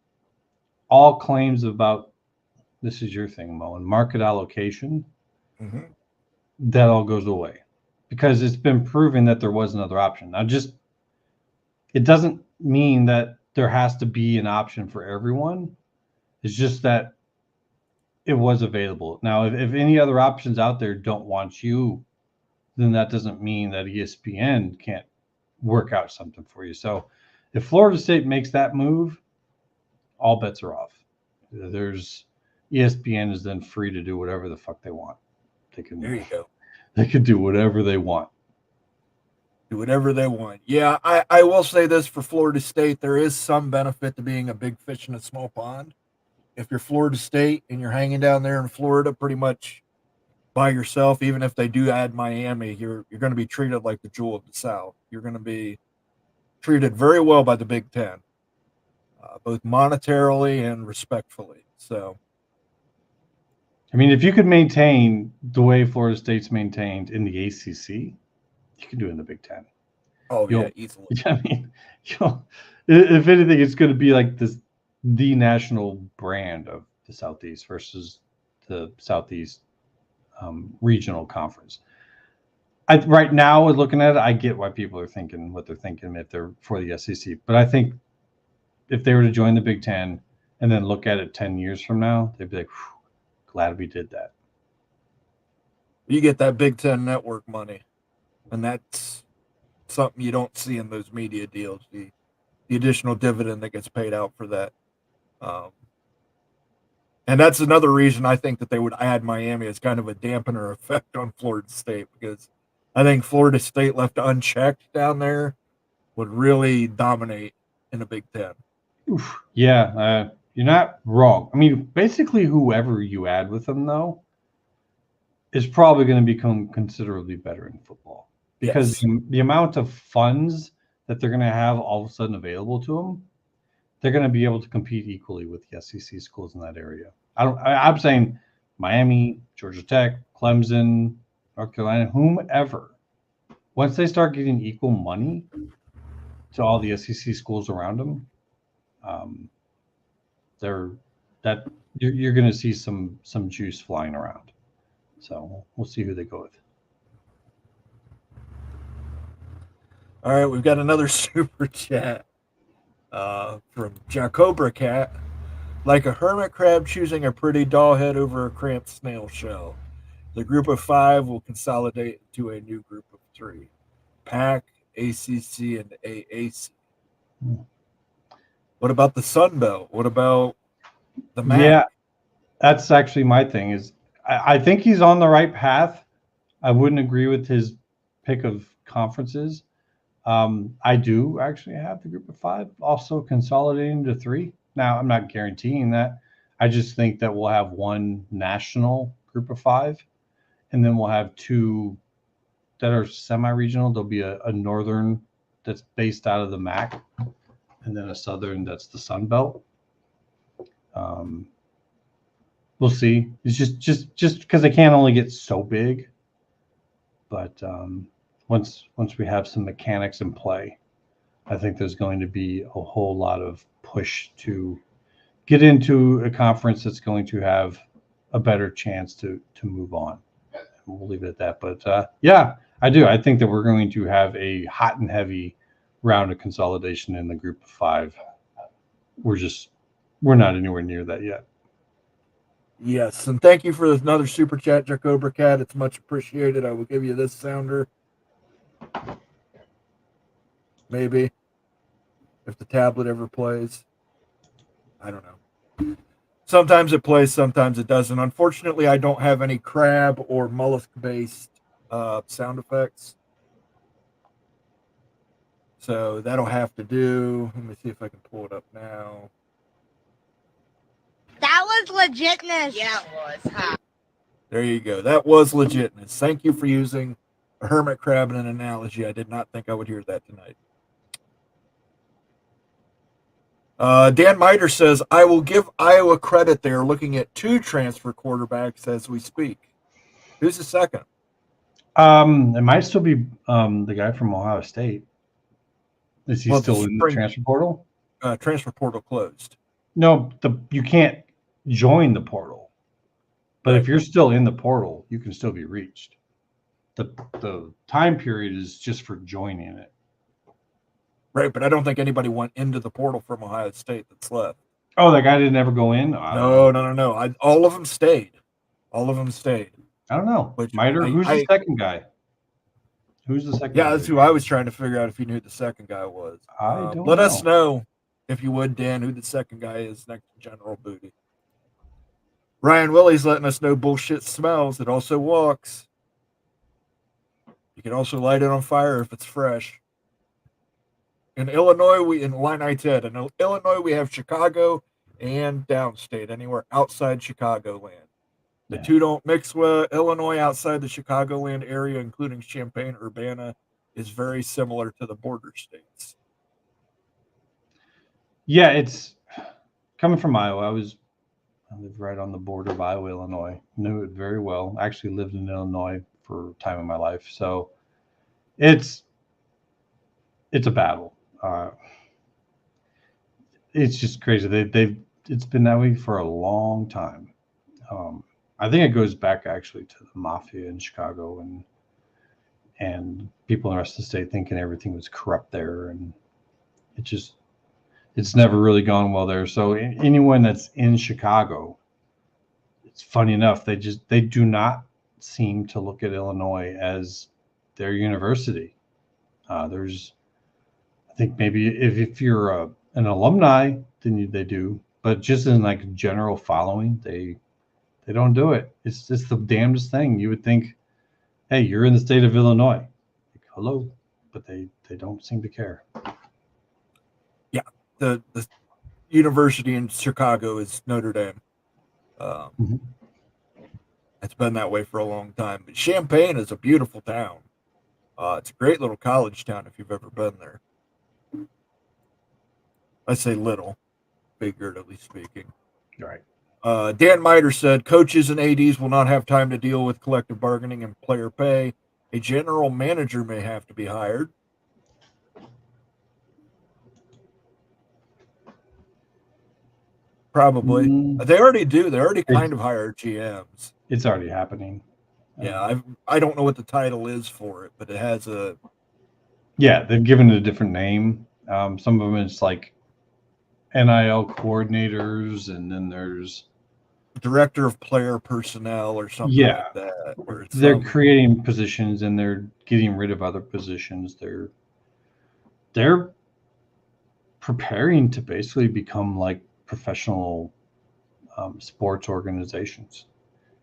all claims about, this is your thing, Moen, market allocation, that all goes away, because it's been proven that there was another option. Now, it doesn't mean that there has to be an option for everyone. It's just that it was available. Now, if any other options out there don't want you, then that doesn't mean that ESPN can't work out something for you. So if Florida State makes that move, all bets are off. ESPN is then free to do whatever the fuck they want. There you go. They could do whatever they want. Do whatever they want. Yeah, I will say this for Florida State, there is some benefit to being a big fish in a small pond. If you're Florida State and you're hanging down there in Florida pretty much by yourself, even if they do add Miami, you're going to be treated like the jewel of the South. You're going to be treated very well by the Big Ten, both monetarily and respectfully. So, I mean, if you could maintain the way Florida State's maintained in the ACC, you can do it in the Big Ten. oh yeah, easily. I mean, if anything, it's going to be like the national brand of the Southeast versus the Southeast regional conference. Right now, looking at it, I get why people are thinking what they're thinking if they're for the SEC. But I think if they were to join the Big Ten and then look at it 10 years from now, they'd be like, glad we did that. You get that Big Ten network money, and that's something you don't see in those media deals, the additional dividend that gets paid out for that. And that's another reason I think that they would add Miami as kind of a dampener effect on Florida State, because I think Florida State left unchecked down there would really dominate in a Big Ten. Oof. Yeah, you're not wrong. I mean, basically whoever you add with them, though, is probably going to become considerably better in football. Because the amount of funds that they're going to have all of a sudden available to them, they're going to be able to compete equally with the SEC schools in that area. I'm saying Miami, Georgia Tech, Clemson, North Carolina, whomever. Once they start getting equal money to all the SEC schools around them, you're going to see some juice flying around. So we'll see who they go with. All right, we've got another super chat from Jacobra Cat. Like a hermit crab choosing a pretty doll head over a cramped snail shell, the group of 5 will consolidate into a new group of 3. PAC, ACC, and AAC. What about the Sun Belt? What about the MAC? Yeah, that's actually my thing. Is I think he's on the right path. I wouldn't agree with his pick of conferences. I do actually have the group of 5 also consolidating to 3. Now, I'm not guaranteeing that. I just think that we'll have one national group of 5, and then we'll have 2 that are semi-regional. There'll be a northern that's based out of the MAC, and then a southern that's the Sun Belt. We'll see. It's just because they can't only get so big, but once we have some mechanics in play, I think there's going to be a whole lot of push to get into a conference that's going to have a better chance to move on. We'll leave it at that. But yeah, I do. I think that we're going to have a hot and heavy round of consolidation in the group of 5. We're not anywhere near that yet. Yes, and thank you for another super chat, Jacobra Cat. It's much appreciated. I will give you this sounder. Maybe. If the tablet ever plays. I don't know. Sometimes it plays, sometimes it doesn't. Unfortunately, I don't have any crab or mollusk-based sound effects. So that'll have to do. Let me see if I can pull it up now. That was legitness. Yeah, it was. Huh? There you go. That was legitness. Thank you for using a hermit crab in an analogy. I did not think I would hear that tonight. Dan Miter says, I will give Iowa credit there looking at 2 transfer quarterbacks as we speak. Who's the second? It might still be the guy from Ohio State. Is he still in the transfer portal? Transfer portal closed. No, you can't join the portal. But if you're still in the portal, you can still be reached. The time period is just for joining it. Right, but I don't think anybody went into the portal from Ohio State that's left. Oh, that guy didn't ever go in? No. All of them stayed. I don't know. Which Miter, who's the second guy? Who's the second guy? Yeah, that's who I was trying to figure out if you knew who the second guy was. Let us know, if you would, Dan, who the second guy is next to General Booty. Ryan Willie's letting us know bullshit smells. It also walks. You can also light it on fire if it's fresh. In Illinois, in Illini Ted, in Illinois, we have Chicago and downstate, anywhere outside Chicagoland. The two don't mix well. Illinois outside the Chicagoland area, including Champaign, Urbana, is very similar to the border states. Yeah, it's coming from Iowa. I lived right on the border of Iowa, Illinois. Knew it very well. Actually lived in Illinois for a time in my life. So it's a battle. It's just crazy. It's been that way for a long time. I think it goes back actually to the mafia in Chicago and people in the rest of the state thinking everything was corrupt there, and it's never really gone well there. So anyone that's in Chicago, it's funny enough, they do not seem to look at Illinois as their university. I think maybe if you're an alumni, then they do, but just in like general following, they don't do it. It's just the damnedest thing. You would think, hey, you're in the state of Illinois. Like, hello, but they don't seem to care. Yeah, the university in Chicago is Notre Dame. It's been that way for a long time. But Champaign is a beautiful town. It's a great little college town if you've ever been there. I say little, figuratively speaking. Right. Dan Miter said, coaches and ADs will not have time to deal with collective bargaining and player pay. A general manager may have to be hired. Probably. They already do. They already kind of hire GMs. It's already happening. Yeah, I don't know what the title is for it, but it has a... Yeah, they've given it a different name. Some of them it's like NIL coordinators, and then there's director of player personnel or something like that. Or they're creating positions and they're getting rid of other positions. They're preparing to basically become like professional sports organizations.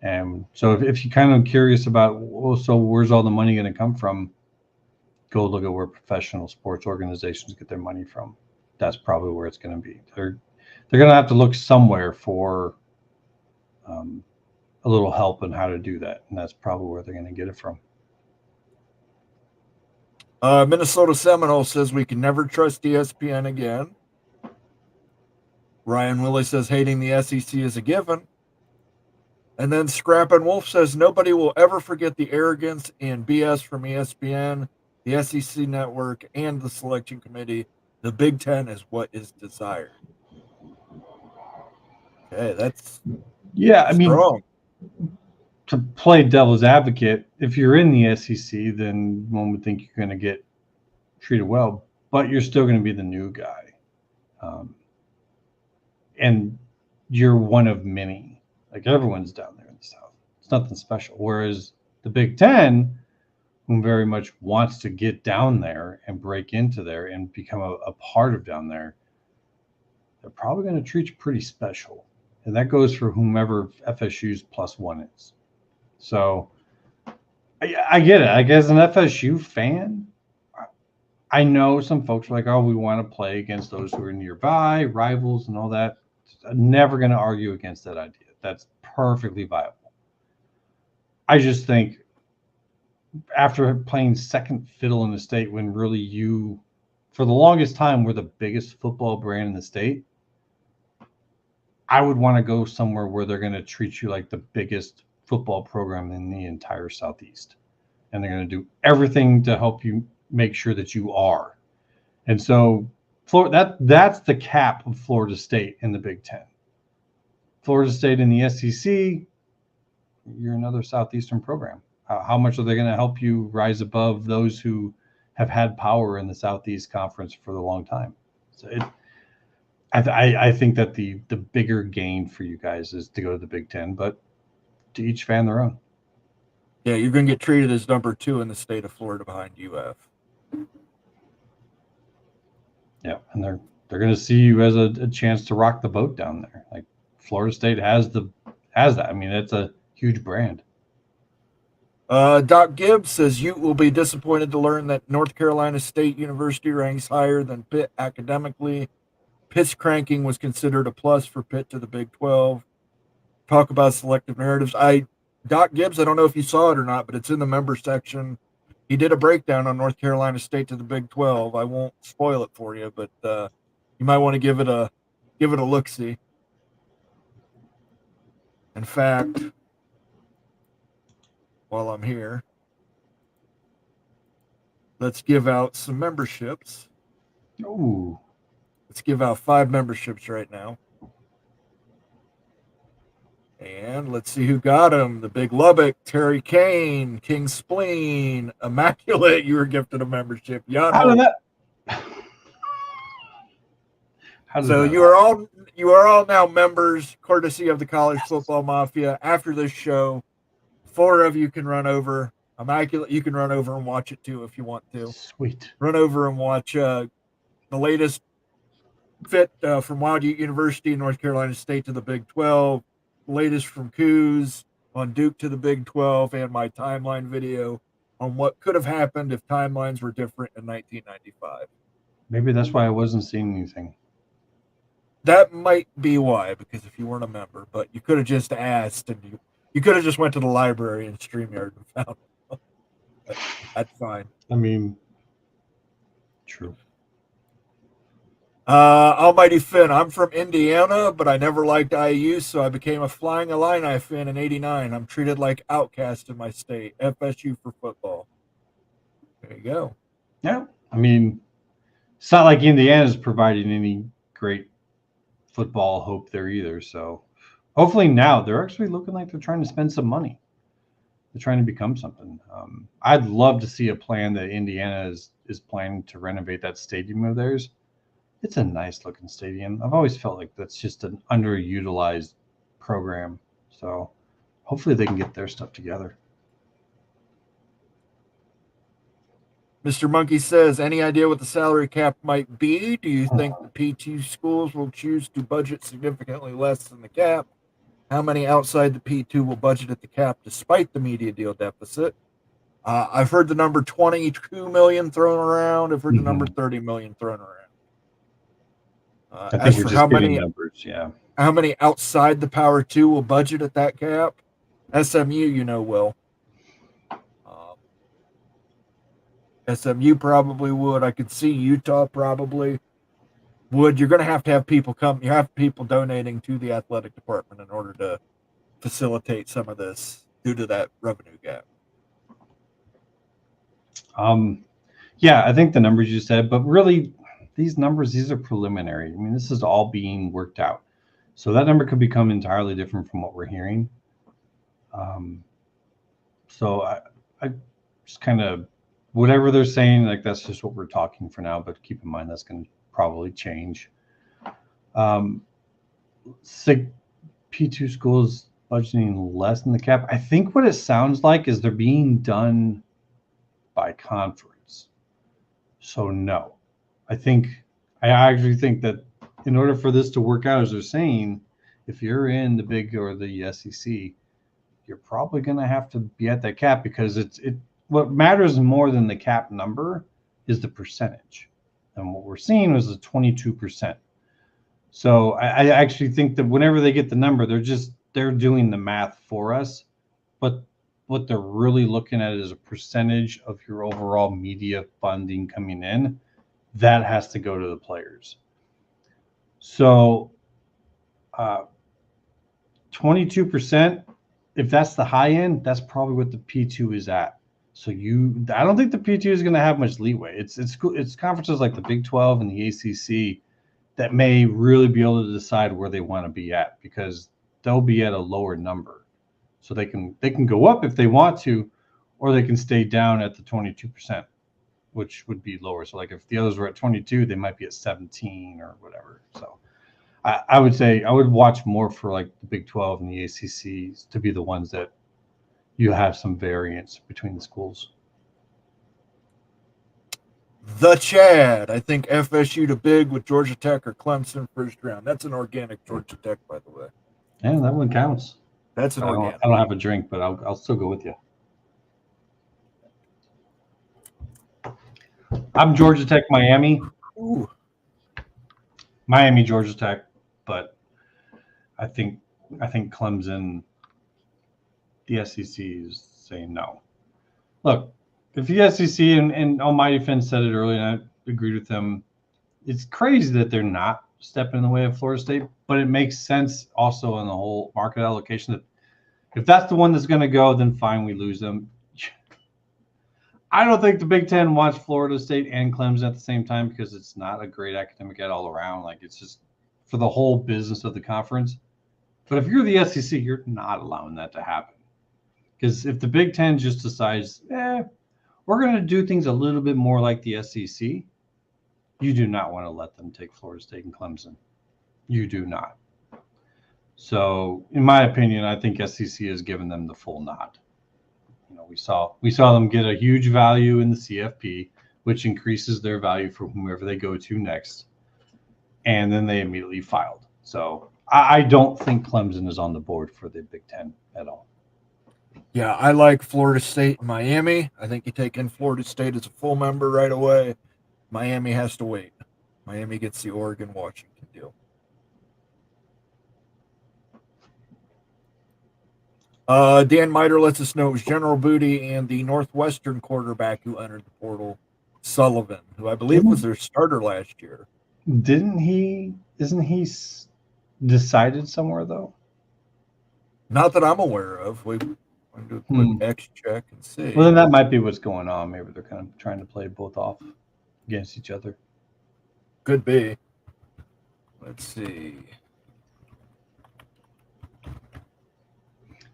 And so if you're kind of curious about, well, so where's all the money going to come from? Go look at where professional sports organizations get their money from. That's probably where it's going to be. They're going to have to look somewhere for a little help in how to do that, and that's probably where they're going to get it from. Minnesota Seminole says we can never trust ESPN again. Ryan Willie says hating the SEC is a given. And then Scrappin' Wolf says nobody will ever forget the arrogance and BS from ESPN, the SEC network, and the selection committee. The Big Ten is what is desired. Okay, that's strong. I mean, to play devil's advocate, if you're in the SEC, then one would think you're going to get treated well, but you're still going to be the new guy. And you're one of many. Like everyone's down there in the South. It's nothing special. Whereas the Big Ten, who very much wants to get down there and break into there and become a part of down there, they're probably going to treat you pretty special. And that goes for whomever FSU's +1 is. So I get it. Like as an FSU fan, I know some folks are like, oh, we want to play against those who are nearby, rivals and all that. I'm never going to argue against that idea. That's perfectly viable. I just think after playing second fiddle in the state, when really you, for the longest time, were the biggest football brand in the state, I would want to go somewhere where they're going to treat you like the biggest football program in the entire Southeast. And they're going to do everything to help you make sure that you are. And so that's the cap of Florida State in the Big Ten. Florida State in the SEC, you're another Southeastern program. How much are they going to help you rise above those who have had power in the Southeast Conference for a long time? So I think that the bigger gain for you guys is to go to the Big Ten, but to each fan their own. Yeah, you're going to get treated as number 2 in the state of Florida behind UF. Yeah, and they're going to see you as a chance to rock the boat down there. Like Florida State has has that. I mean, it's a huge brand. Doc Gibbs says Ute will be disappointed to learn that North Carolina State University ranks higher than Pitt academically. Pitt's cranking was considered a plus for Pitt to the Big 12. Talk about selective narratives. Doc Gibbs, I don't know if you saw it or not, but it's in the member section. He did a breakdown on North Carolina State to the Big 12. I won't spoil it for you, but you might want to give it a look-see. In fact, while I'm here, let's give out some memberships. Ooh. Let's give out 5 memberships right now. And let's see who got them. The Big Lubbock, Terry Kane, King Spleen, Immaculate, you were gifted a membership. How did that? So you are all now members, courtesy of the College Football Mafia. After this show, 4 of you can run over. Immaculate, you can run over and watch it too if you want to. Sweet. Run over and watch the latest fit from Wild Ute University, North Carolina State to the Big 12. Latest from Coos on Duke to the Big 12, and my timeline video on what could have happened if timelines were different in 1995. Maybe that's why I wasn't seeing anything. That might be why, because if you weren't a member, but you could have just asked, and you could have just went to the library and StreamYard and found it. That's fine. I mean, true. Almighty Finn, I'm from Indiana, but I never liked IU, so I became a Flying Illini fan in '89. I'm treated like outcast in my state. FSU for football. There you go. Yeah, I mean, it's not like Indiana's providing any great football hope there either. So hopefully now they're actually looking like they're trying to spend some money. They're trying to become something. I'd love to see a plan that Indiana is planning to renovate that stadium of theirs. It's a nice looking stadium. I've always felt like that's just an underutilized program. So hopefully they can get their stuff together. Mr. Monkey says, any idea what the salary cap might be? Do you think the P2 schools will choose to budget significantly less than the cap? How many outside the P2 will budget at the cap despite the media deal deficit? I've heard the number 22 million thrown around. I've heard the number 30 million thrown around. I think you're just getting numbers, yeah. How many outside the Power 2 will budget at that cap? SMU, will. SMU probably would. I could see Utah probably would. You're going to have people come. You have people donating to the athletic department in order to facilitate some of this due to that revenue gap. Yeah, I think the numbers you said, but really these are preliminary. I mean, this is all being worked out. So that number could become entirely different from what we're hearing. So I just kind of, whatever they're saying, like that's just what we're talking for now, but keep in mind that's going to probably change. P2 schools budgeting less than the cap. I think what it sounds like is they're being done by conference. So no, I actually think that in order for this to work out, as they're saying, if you're in the Big or the SEC, you're probably going to have to be at that cap because what matters more than the cap number is the percentage. And what we're seeing was a 22%. So I actually think that whenever they get the number, they're doing the math for us. But what they're really looking at is a percentage of your overall media funding coming in. That has to go to the players. So 22%, if that's the high end, that's probably what the P2 is at. So I don't think the P2 is going to have much leeway. It's conferences like the Big 12 and the ACC that may really be able to decide where they want to be at because they'll be at a lower number. So they can go up if they want to, or they can stay down at the 22%, which would be lower. So like if the others were at 22, they might be at 17 or whatever. So I would say I would watch more for like the Big 12 and the ACCs to be the ones that you have some variance between the schools. The Chad, I think FSU to Big with Georgia Tech or Clemson first round. That's an organic Georgia Tech, by the way. Yeah, that one counts. That's an I organic. don't have a drink, but I'll still go with you. I'm Georgia Tech, Miami. Ooh. Miami, Georgia Tech, but I think Clemson, the SEC is saying no. Look, if the SEC and Almighty Finn said it earlier, and I agreed with them, it's crazy that they're not stepping in the way of Florida State, but it makes sense also on the whole market allocation that if that's the one that's going to go, then fine, we lose them. I don't think the Big Ten wants Florida State and Clemson at the same time because it's not a great academic ed all around. Like, it's just for the whole business of the conference. But if you're the SEC, you're not allowing that to happen. Because if the Big Ten just decides, we're going to do things a little bit more like the SEC, you do not want to let them take Florida State and Clemson. You do not. So, in my opinion, I think SEC has given them the full nod. We saw them get a huge value in the CFP, which increases their value for whomever they go to next. And then they immediately filed. So I don't think Clemson is on the board for the Big Ten at all. Yeah, I like Florida State and Miami. I think you take in Florida State as a full member right away. Miami has to wait. Miami gets the Oregon-Washington deal. Dan Miter lets us know it was General Booty and the Northwestern quarterback who entered the portal, Sullivan, who I believe was their starter last year. Isn't he decided somewhere, though? Not that I'm aware of. We want to do a quick X check and see. Well, then that might be what's going on. Maybe they're kind of trying to play both off against each other. Could be. Let's see.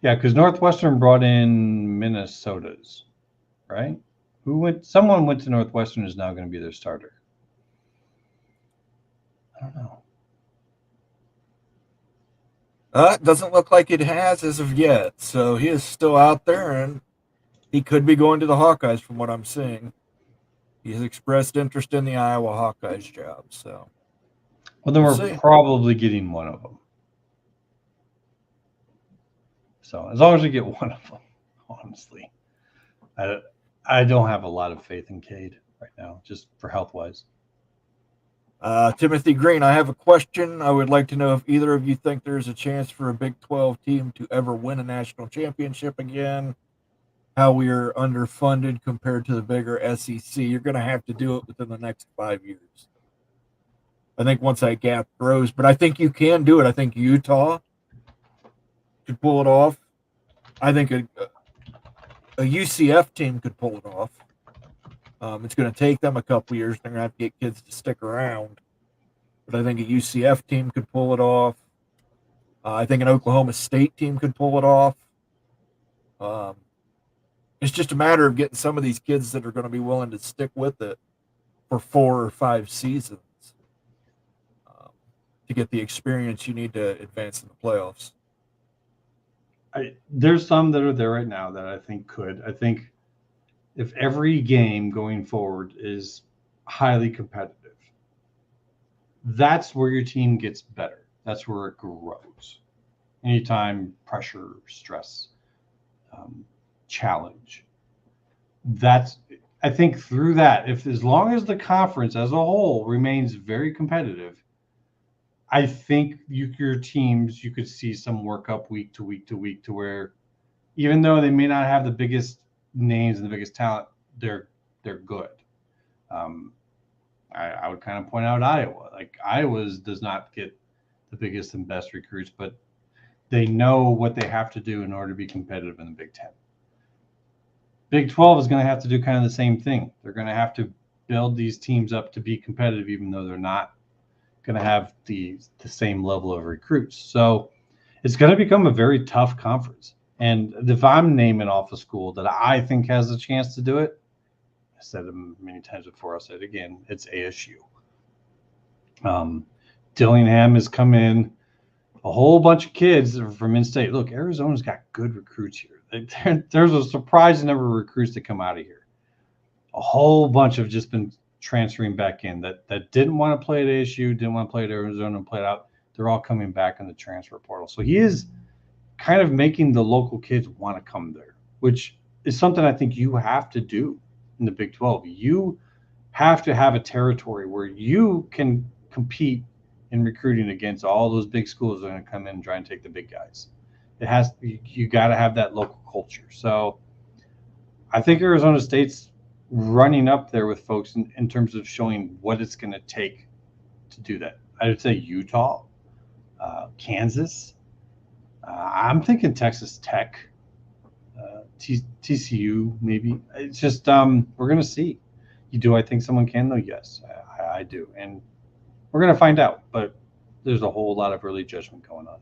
Yeah, because Northwestern brought in Minnesota's, right? Someone went to Northwestern is now going to be their starter. I don't know. It doesn't look like it has as of yet. So he is still out there, and he could be going to the Hawkeyes from what I'm seeing. He's expressed interest in the Iowa Hawkeyes job. So, well, then we're probably getting one of them. So as long as we get one of them, honestly, I don't have a lot of faith in Cade right now, just for health-wise. Timothy Green, I have a question. I would like to know if either of you think there's a chance for a Big 12 team to ever win a national championship again, how we are underfunded compared to the bigger SEC. You're going to have to do it within the next 5 years. I think once that gap grows, but I think you can do it. I think Utah could pull it off. I think a UCF team could pull it off. It's going to take them a couple years. They're going to have to get kids to stick around. But I think a UCF team could pull it off. I think an Oklahoma State team could pull it off. It's just a matter of getting some of these kids that are going to be willing to stick with it for 4 or 5 seasons to get the experience you need to advance in the playoffs. There's some that are there right now that I think could. I think if every game going forward is highly competitive, that's where your team gets better. That's where it grows. Anytime pressure, stress, challenge. I think through that, as long as the conference as a whole remains very competitive, I think your teams, you could see some work up week to week to week to where even though they may not have the biggest names and the biggest talent, they're good. I would kind of point out Iowa. Like Iowa does not get the biggest and best recruits, but they know what they have to do in order to be competitive in the Big Ten. Big 12 is going to have to do kind of the same thing. They're going to have to build these teams up to be competitive, even though they're not going to have the same level of recruits. So it's going to become a very tough conference. And if I'm naming off a school that I think has a chance to do it, I said it many times before, I'll say it again, it's ASU. Dillingham has come in, a whole bunch of kids from in-state. Look, Arizona's got good recruits here. There's a surprising number of recruits that come out of here. A whole bunch have just been transferring back in that didn't want to play at ASU, didn't want to play at Arizona and play it out. They're all coming back in the transfer portal. So he is kind of making the local kids want to come there, which is something I think you have to do in the Big 12. You have to have a territory where you can compete in recruiting against all those big schools that are going to come in and try and take the big guys. You got to have that local culture. So I think Arizona State's running up there with folks in terms of showing what it's going to take to do that. I would say Utah, Kansas. I'm thinking Texas Tech, TCU maybe. It's just we're going to see. Do I think someone can though? Yes, I do, and we're going to find out. But there's a whole lot of early judgment going on.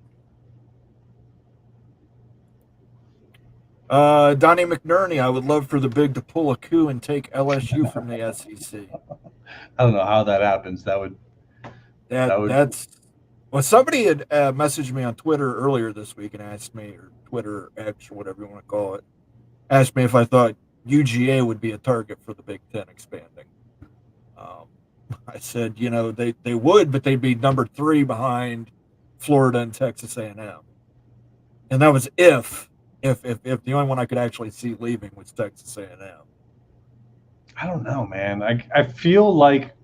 Donnie McNerney, I would love for the Big to pull a coup and take LSU from the SEC. I don't know how that happens. That's well. Somebody had messaged me on Twitter earlier this week and asked me, or Twitter X or whatever you want to call it, asked me if I thought UGA would be a target for the Big Ten expanding. I said, they would, but they'd be number 3 behind Florida and Texas A&M, and that was if the only one I could actually see leaving was Texas A&M. I don't know, man. I feel like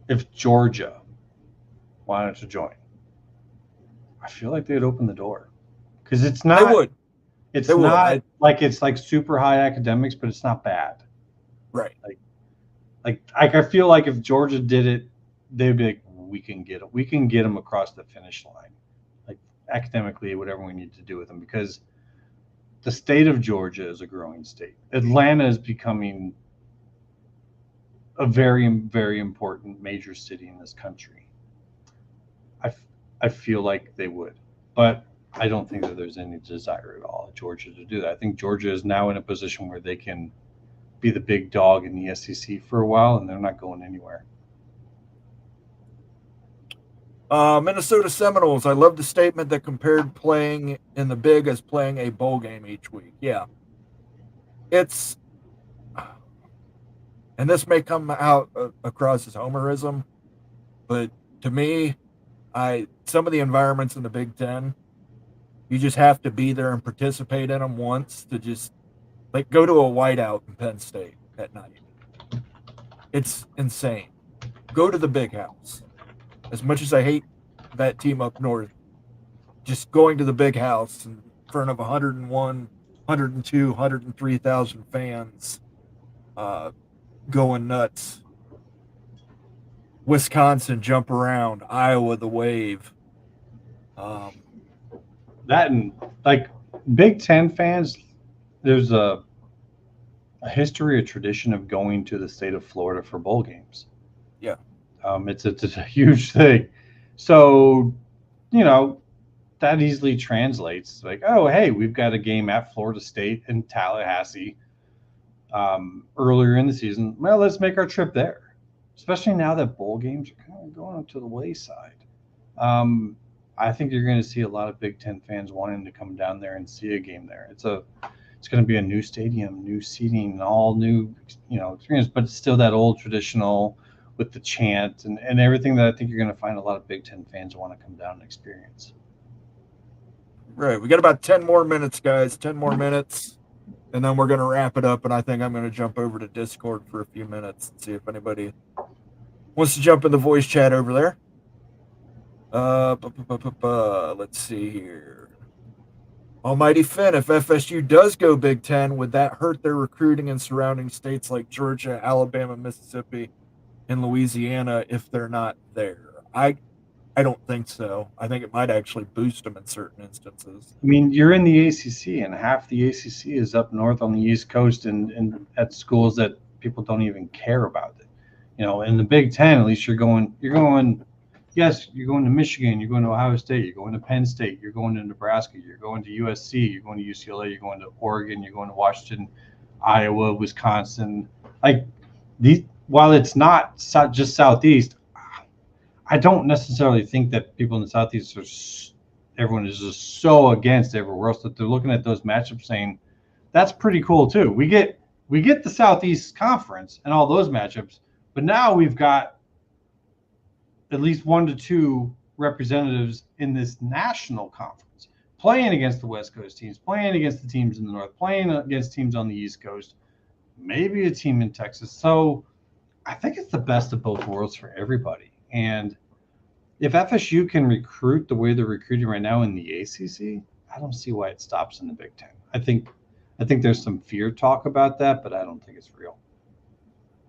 if Georgia wanted to join, I feel like they'd open the door, because it's not. They would. It's not like it's like super high academics, but it's not bad. Right. Like I feel like if Georgia did it, they'd be like, we can get them across the finish line, like academically, whatever we need to do with them, because the state of Georgia is a growing state. Atlanta is becoming a very, very important major city in this country. I feel like they would, but I don't think that there's any desire at all at Georgia to do that. I think Georgia is now in a position where they can be the big dog in the SEC for a while, and they're not going anywhere. Minnesota Seminoles, I love the statement that compared playing in the Big as playing a bowl game each week. Yeah. And this may come out across as homerism, but to me, some of the environments in the Big Ten, you just have to be there and participate in them once to just go to a whiteout in Penn State at night. It's insane. Go to the Big House. As much as I hate that team up north, just going to the Big House in front of 101, 102, 103,000 fans, going nuts. Wisconsin, jump around. Iowa, the wave. That and Big Ten fans, there's a history, a tradition of going to the state of Florida for bowl games. Yeah. It's a huge thing. So, that easily translates oh, hey, we've got a game at Florida State in Tallahassee earlier in the season. Well, let's make our trip there, especially now that bowl games are kind of going up to the wayside. I think you're going to see a lot of Big Ten fans wanting to come down there and see a game there. It's going to be a new stadium, new seating, all new, experience, but it's still that old traditional with the chant and everything that I think you're going to find a lot of Big Ten fans want to come down and experience. Right. We got about 10 more minutes, guys. 10 more minutes, and then we're going to wrap it up, and I think I'm going to jump over to Discord for a few minutes and see if anybody wants to jump in the voice chat over there. Let's see here. Almighty Finn, if FSU does go Big Ten, would that hurt their recruiting in surrounding states like Georgia, Alabama, Mississippi, and Louisiana if they're not there? I don't think so. I think it might actually boost them in certain instances. I mean, you're in the ACC, and half the ACC is up north on the East Coast and at schools that people don't even care about it. In the Big Ten, at least you're going. Yes, you're going to Michigan, you're going to Ohio State, you're going to Penn State, you're going to Nebraska, you're going to USC, you're going to UCLA, you're going to Oregon, you're going to Washington, Iowa, Wisconsin. While it's not just Southeast, I don't necessarily think that people in the Southeast everyone is just so against everywhere else that they're looking at those matchups saying, that's pretty cool too. We get the Southeast Conference and all those matchups, but now we've got at least 1 to 2 representatives in this national conference, playing against the West Coast teams, playing against the teams in the North, playing against teams on the East Coast, maybe a team in Texas. So I think it's the best of both worlds for everybody. And if FSU can recruit the way they're recruiting right now in the ACC, I don't see why it stops in the Big Ten. I think there's some fear talk about that, but I don't think it's real.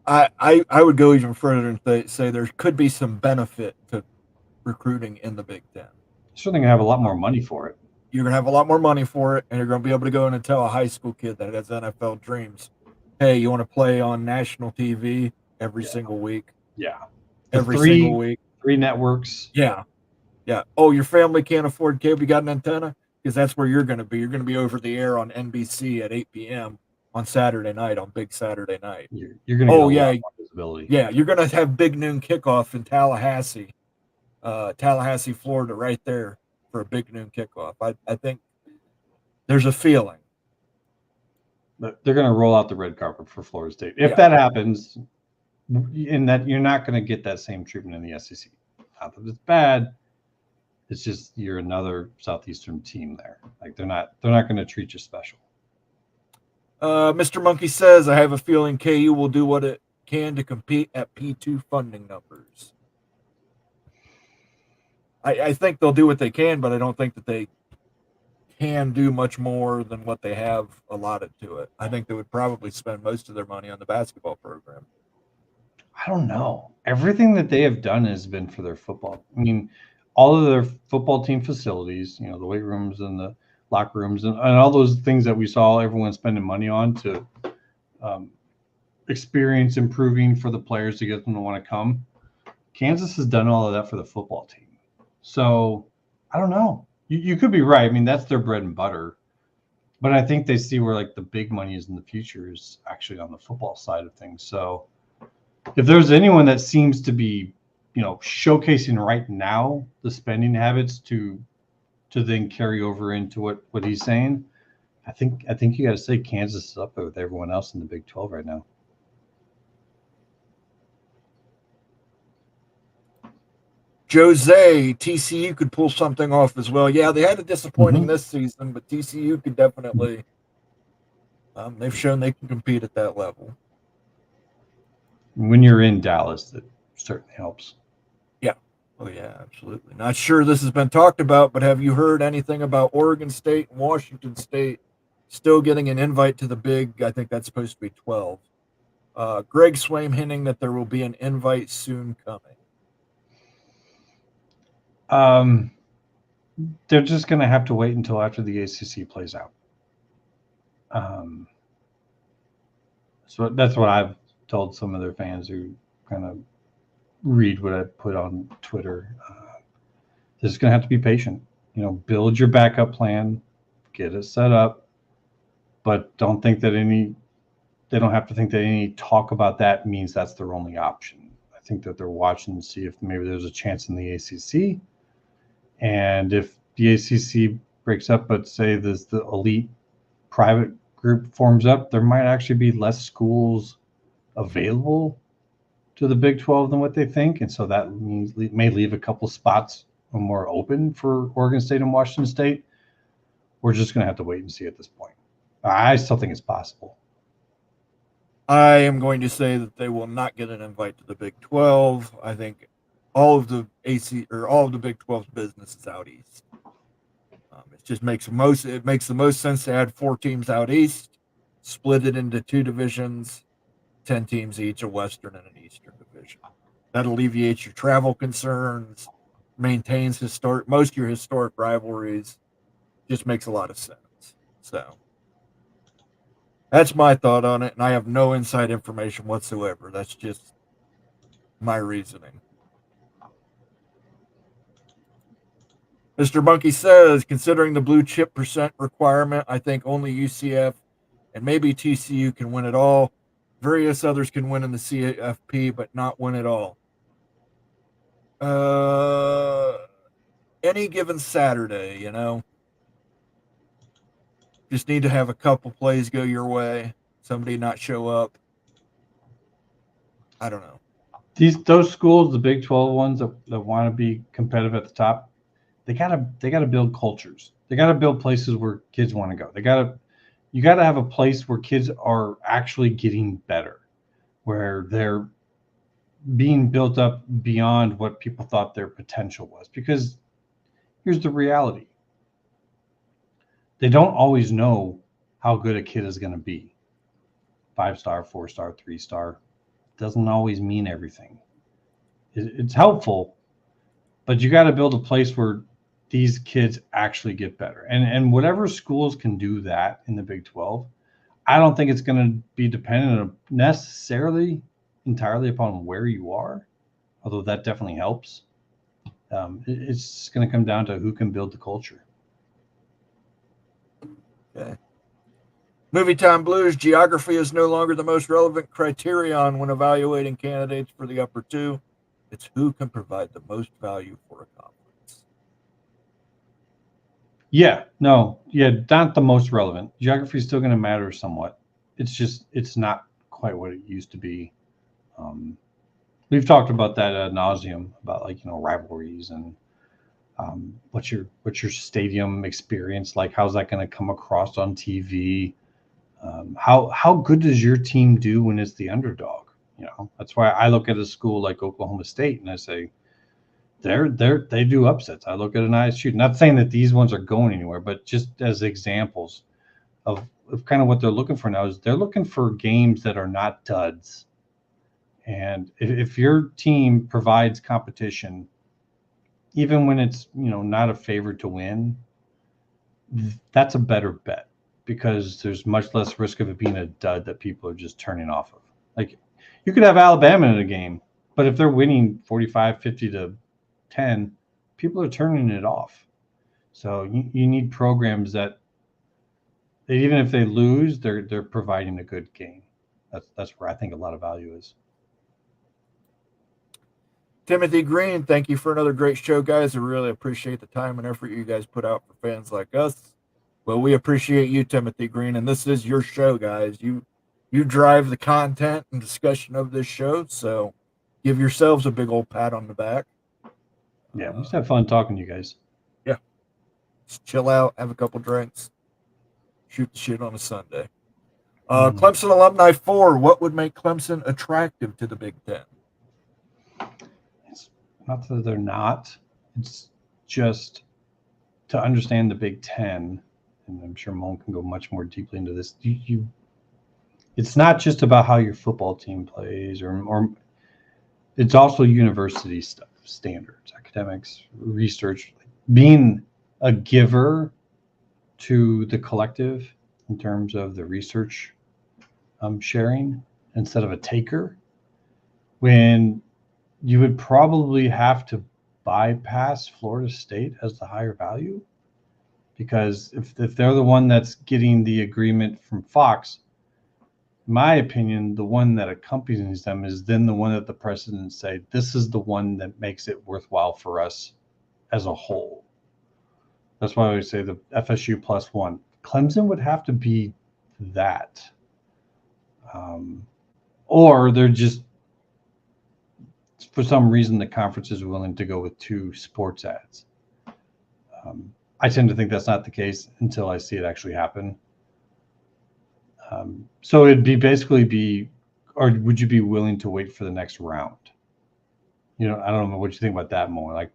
I would go even further and say there could be some benefit to recruiting in the Big Ten. Certainly gonna have a lot more money for it. You're gonna have a lot more money for it, and you're gonna be able to go in and tell a high school kid that has NFL dreams, hey, you want to play on national TV every single week? Yeah. Every single week. 3 networks. Yeah. Yeah. Oh, your family can't afford cable. You got an antenna? Because that's where you're going to be. You're going to be over the air on NBC at 8 p.m. on Saturday night, on Big Saturday night. You're going to get a lot more visibility. Yeah. You're going to have big noon kickoff in Tallahassee, Florida, right there for a big noon kickoff. I think there's a feeling. But they're going to roll out the red carpet for Florida State. If that happens, in that you're not going to get that same treatment in the SEC. Not that it's bad. It's just you're another Southeastern team there. Like they're not going to treat you special. Mr. Monkey says, I have a feeling KU will do what it can to compete at P2 funding numbers. I think they'll do what they can, but I don't think that they can do much more than what they have allotted to it. I think they would probably spend most of their money on the basketball program. I don't know. Everything that they have done has been for their football. I mean, all of their football team facilities, the weight rooms and the locker rooms and all those things that we saw everyone spending money on to experience improving for the players to get them to want to come. Kansas has done all of that for the football team. So I don't know. You could be right. I mean, that's their bread and butter. But I think they see where like the big money is in the future is actually on the football side of things. So if there's anyone that seems to be, showcasing right now the spending habits to then carry over into what he's saying, I think you got to say Kansas is up there with everyone else in the Big 12 right now. Jose, TCU could pull something off as well. Yeah, they had a disappointing this season, but TCU could definitely. They've shown they can compete at that level. When you're in Dallas, that certainly helps. Yeah. Oh, yeah, absolutely. Not sure this has been talked about, but have you heard anything about Oregon State and Washington State still getting an invite to the big? I think that's supposed to be 12. Greg Swaim hinting that there will be an invite soon coming. They're just going to have to wait until after the ACC plays out. So that's what I've told some of their fans who kind of read what I put on Twitter. They're just going to have to be patient. Build your backup plan, get it set up, but don't think that they don't have to think that any talk about that means that's their only option. I think that they're watching to see if maybe there's a chance in the ACC. And if the ACC breaks up, but say there's the elite private group forms up, there might actually be less schools available to the Big 12 than what they think. And so that may leave a couple spots more open for Oregon State and Washington State. We're just going to have to wait and see at this point. I still think it's possible. I am going to say that they will not get an invite to the Big 12. I think all of the Big 12's business is out east. It just makes the most sense to add 4 teams out east, split it into 2 divisions, 10 teams each, a Western and an Eastern division. That alleviates your travel concerns, maintains most of your historic rivalries, just makes a lot of sense. So that's my thought on it, and I have no inside information whatsoever. That's just my reasoning. Mr. Monkey says, considering the blue chip percent requirement, I think only UCF and maybe TCU can win it all. Various others can win in the CFP, but not win it all. Any given Saturday, just need to have a couple plays go your way. Somebody not show up. I don't know. those schools, the Big 12 ones that want to be competitive at the top, they gotta build cultures. They gotta build places where kids want to go. You gotta have a place where kids are actually getting better, where they're being built up beyond what people thought their potential was. Because here's the reality. They don't always know how good a kid is going to be. 5-star, 4-star, 3-star doesn't always mean everything. It's helpful, but you got to build a place where these kids actually get better. And whatever schools can do that in the Big 12, I don't think it's going to be dependent necessarily entirely upon where you are, although that definitely helps. It's going to come down to who can build the culture. Okay. Movie Time Blues, geography is no longer the most relevant criterion when evaluating candidates for the upper two. It's who can provide the most value for a conference. Yeah, not the most relevant. Geography is still going to matter somewhat. It's not quite what it used to be. We've talked about that ad nauseum about rivalries and what's your stadium experience like? How's that going to come across on TV? How good does your team do when it's the underdog? That's why I look at a school like Oklahoma State and I say they do upsets. I look at an ISU. Not saying that these ones are going anywhere, but just as examples of kind of what they're looking for now is they're looking for games that are not duds. And if your team provides competition, even when it's not a favorite to win, that's a better bet because there's much less risk of it being a dud that people are just turning off of. Like you could have Alabama in a game, but if they're winning 45, 50 to 10, people are turning it off. So you need programs that even if they lose, they're providing a good game. That's where I think a lot of value is. Timothy Green, thank you for another great show, guys. I really appreciate the time and effort you guys put out for fans like us. Well, we appreciate you, Timothy Green, and this is your show, guys. You drive the content and discussion of this show, so give yourselves a big old pat on the back. Yeah, we just have fun talking to you guys. Yeah. Just chill out, have a couple drinks, shoot the shit on a Sunday. Clemson Alumni 4, what would make Clemson attractive to the Big Ten? It's not that they're not. It's just to understand the Big Ten, and I'm sure Moen can go much more deeply into this. It's not just about how your football team plays, or it's also university stuff, standards, academics, research, being a giver to the collective in terms of the research sharing instead of a taker, when you would probably have to bypass Florida State as the higher value, because if they're the one that's getting the agreement from Fox, in my opinion, the one that accompanies them is then the one that the presidents say, this is the one that makes it worthwhile for us as a whole. That's why I would say the FSU +1. Clemson would have to be that. Or they're just, for some reason, the conference is willing to go with 2 sports ads. I tend to think that's not the case until I see it actually happen. So it'd be, or would you be willing to wait for the next round? I don't know what you think about that more. Like,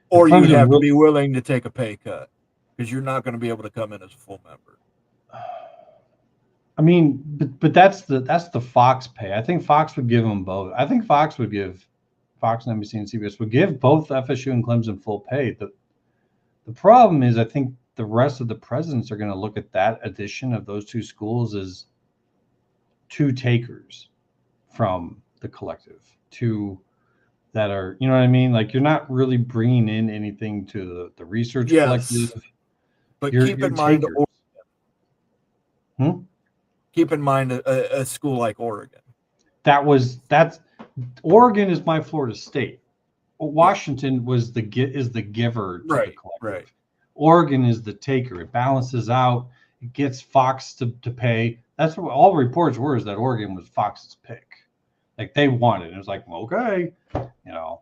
or you'd have to be willing to take a pay cut because you're not going to be able to come in as a full member. I mean, but that's the Fox pay. I think Fox would give them both. I think Fox and NBC and CBS would give both FSU and Clemson full pay. The problem is, I think the rest of the presidents are going to look at that addition of those 2 schools as 2 takers from the collective, 2 that are, you know what I mean? Like, you're not really bringing in anything to the research collective. But keep in mind, keep in mind a school like Oregon. That's Oregon is my Florida State. Washington is the giver to the collective. Right. Oregon is the taker. It balances out. It gets Fox to pay. That's what all reports were, is that Oregon was Fox's pick. Like they want it. And it was like, well, okay, you know.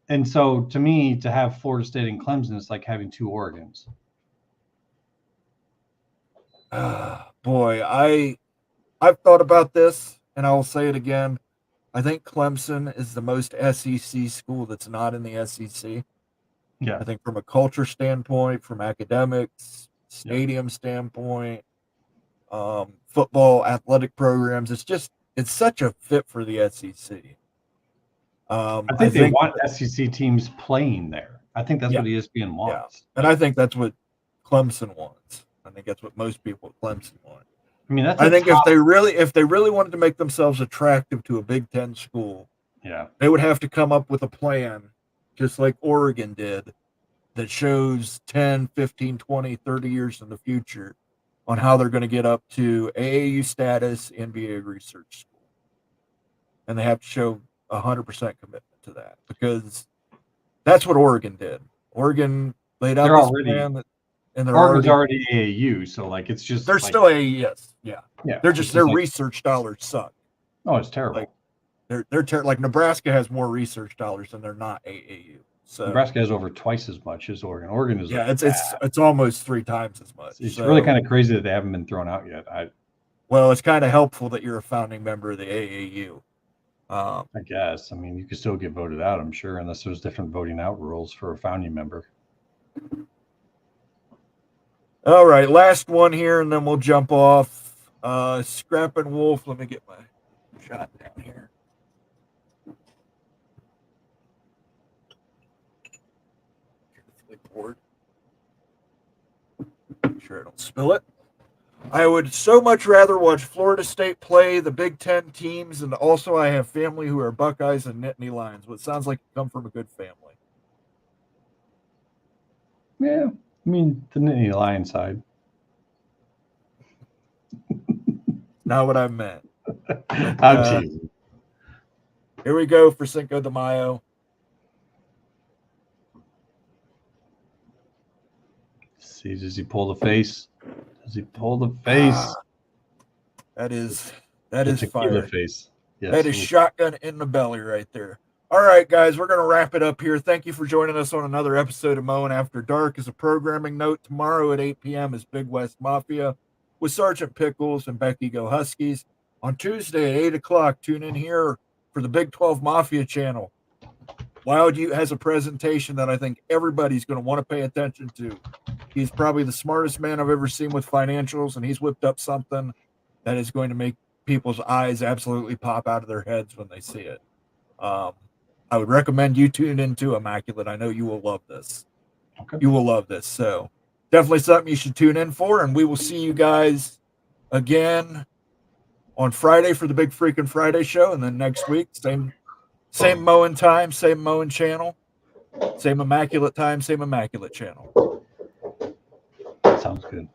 And so to me, to have Florida State and Clemson, it's like having two Oregons. Boy, I've thought about this, and I will say it again. I think Clemson is the most SEC school that's not in the SEC. Yeah. I think from a culture standpoint, from academics, stadium standpoint, football, athletic programs, it's such a fit for the SEC. I think they want SEC teams playing there. I think that's what ESPN wants. And I think that's what Clemson wants. I think that's what most people at Clemson want. I mean, I think if they really wanted to make themselves attractive to a Big Ten school, they would have to come up with a plan, just like Oregon did, that shows 10, 15, 20, 30 years in the future on how they're going to get up to AAU status, NBA research school. And they have to show 100% commitment to that, because that's what Oregon did. Oregon laid out this plan, and Oregon's already AAU, so like it's just they're still AAUs. Yeah. They're just their like, research dollars suck. Oh, it's terrible. Like, they're like Nebraska has more research dollars and they're not AAU. So Nebraska has over twice as much as Oregon. Oregon is it's almost 3 times as much. It's really kind of crazy that they haven't been thrown out yet. Well, it's kind of helpful that you're a founding member of the AAU. I guess. I mean, you could still get voted out, I'm sure, unless there's different voting out rules for a founding member. All right, last one here, and then we'll jump off. Scrap and Wolf. Let me get my shot down here. Make sure I don't spill it. I would so much rather watch Florida State play the Big Ten teams, and also I have family who are Buckeyes and Nittany Lions, but it sounds like you come from a good family. Yeah, I mean, the Nittany Lion side. Not what I meant. I'm teasing. Here we go for Cinco de Mayo. See, does he pull the face? Does he pull the face? That is Tequila fire. Face. Yes. That is shotgun in the belly right there. All right, guys, we're going to wrap it up here. Thank you for joining us on another episode of Moen After Dark. As a programming note, tomorrow at 8 p.m. is Big West Mafia with Sergeant Pickles and Becky Go Huskies. On Tuesday at 8 o'clock, tune in here for the Big 12 Mafia channel. Wild Ute has a presentation that I think everybody's going to want to pay attention to. He's probably the smartest man I've ever seen with financials, and he's whipped up something that is going to make people's eyes absolutely pop out of their heads when they see it. I would recommend you tune into Immaculate. I know you will love this. Okay. You will love this. So definitely something you should tune in for, and we will see you guys again on Friday for the Big Freaking Friday show, and then next week, same Moen time, same Moen channel, same Immaculate time, same Immaculate channel. Sounds good.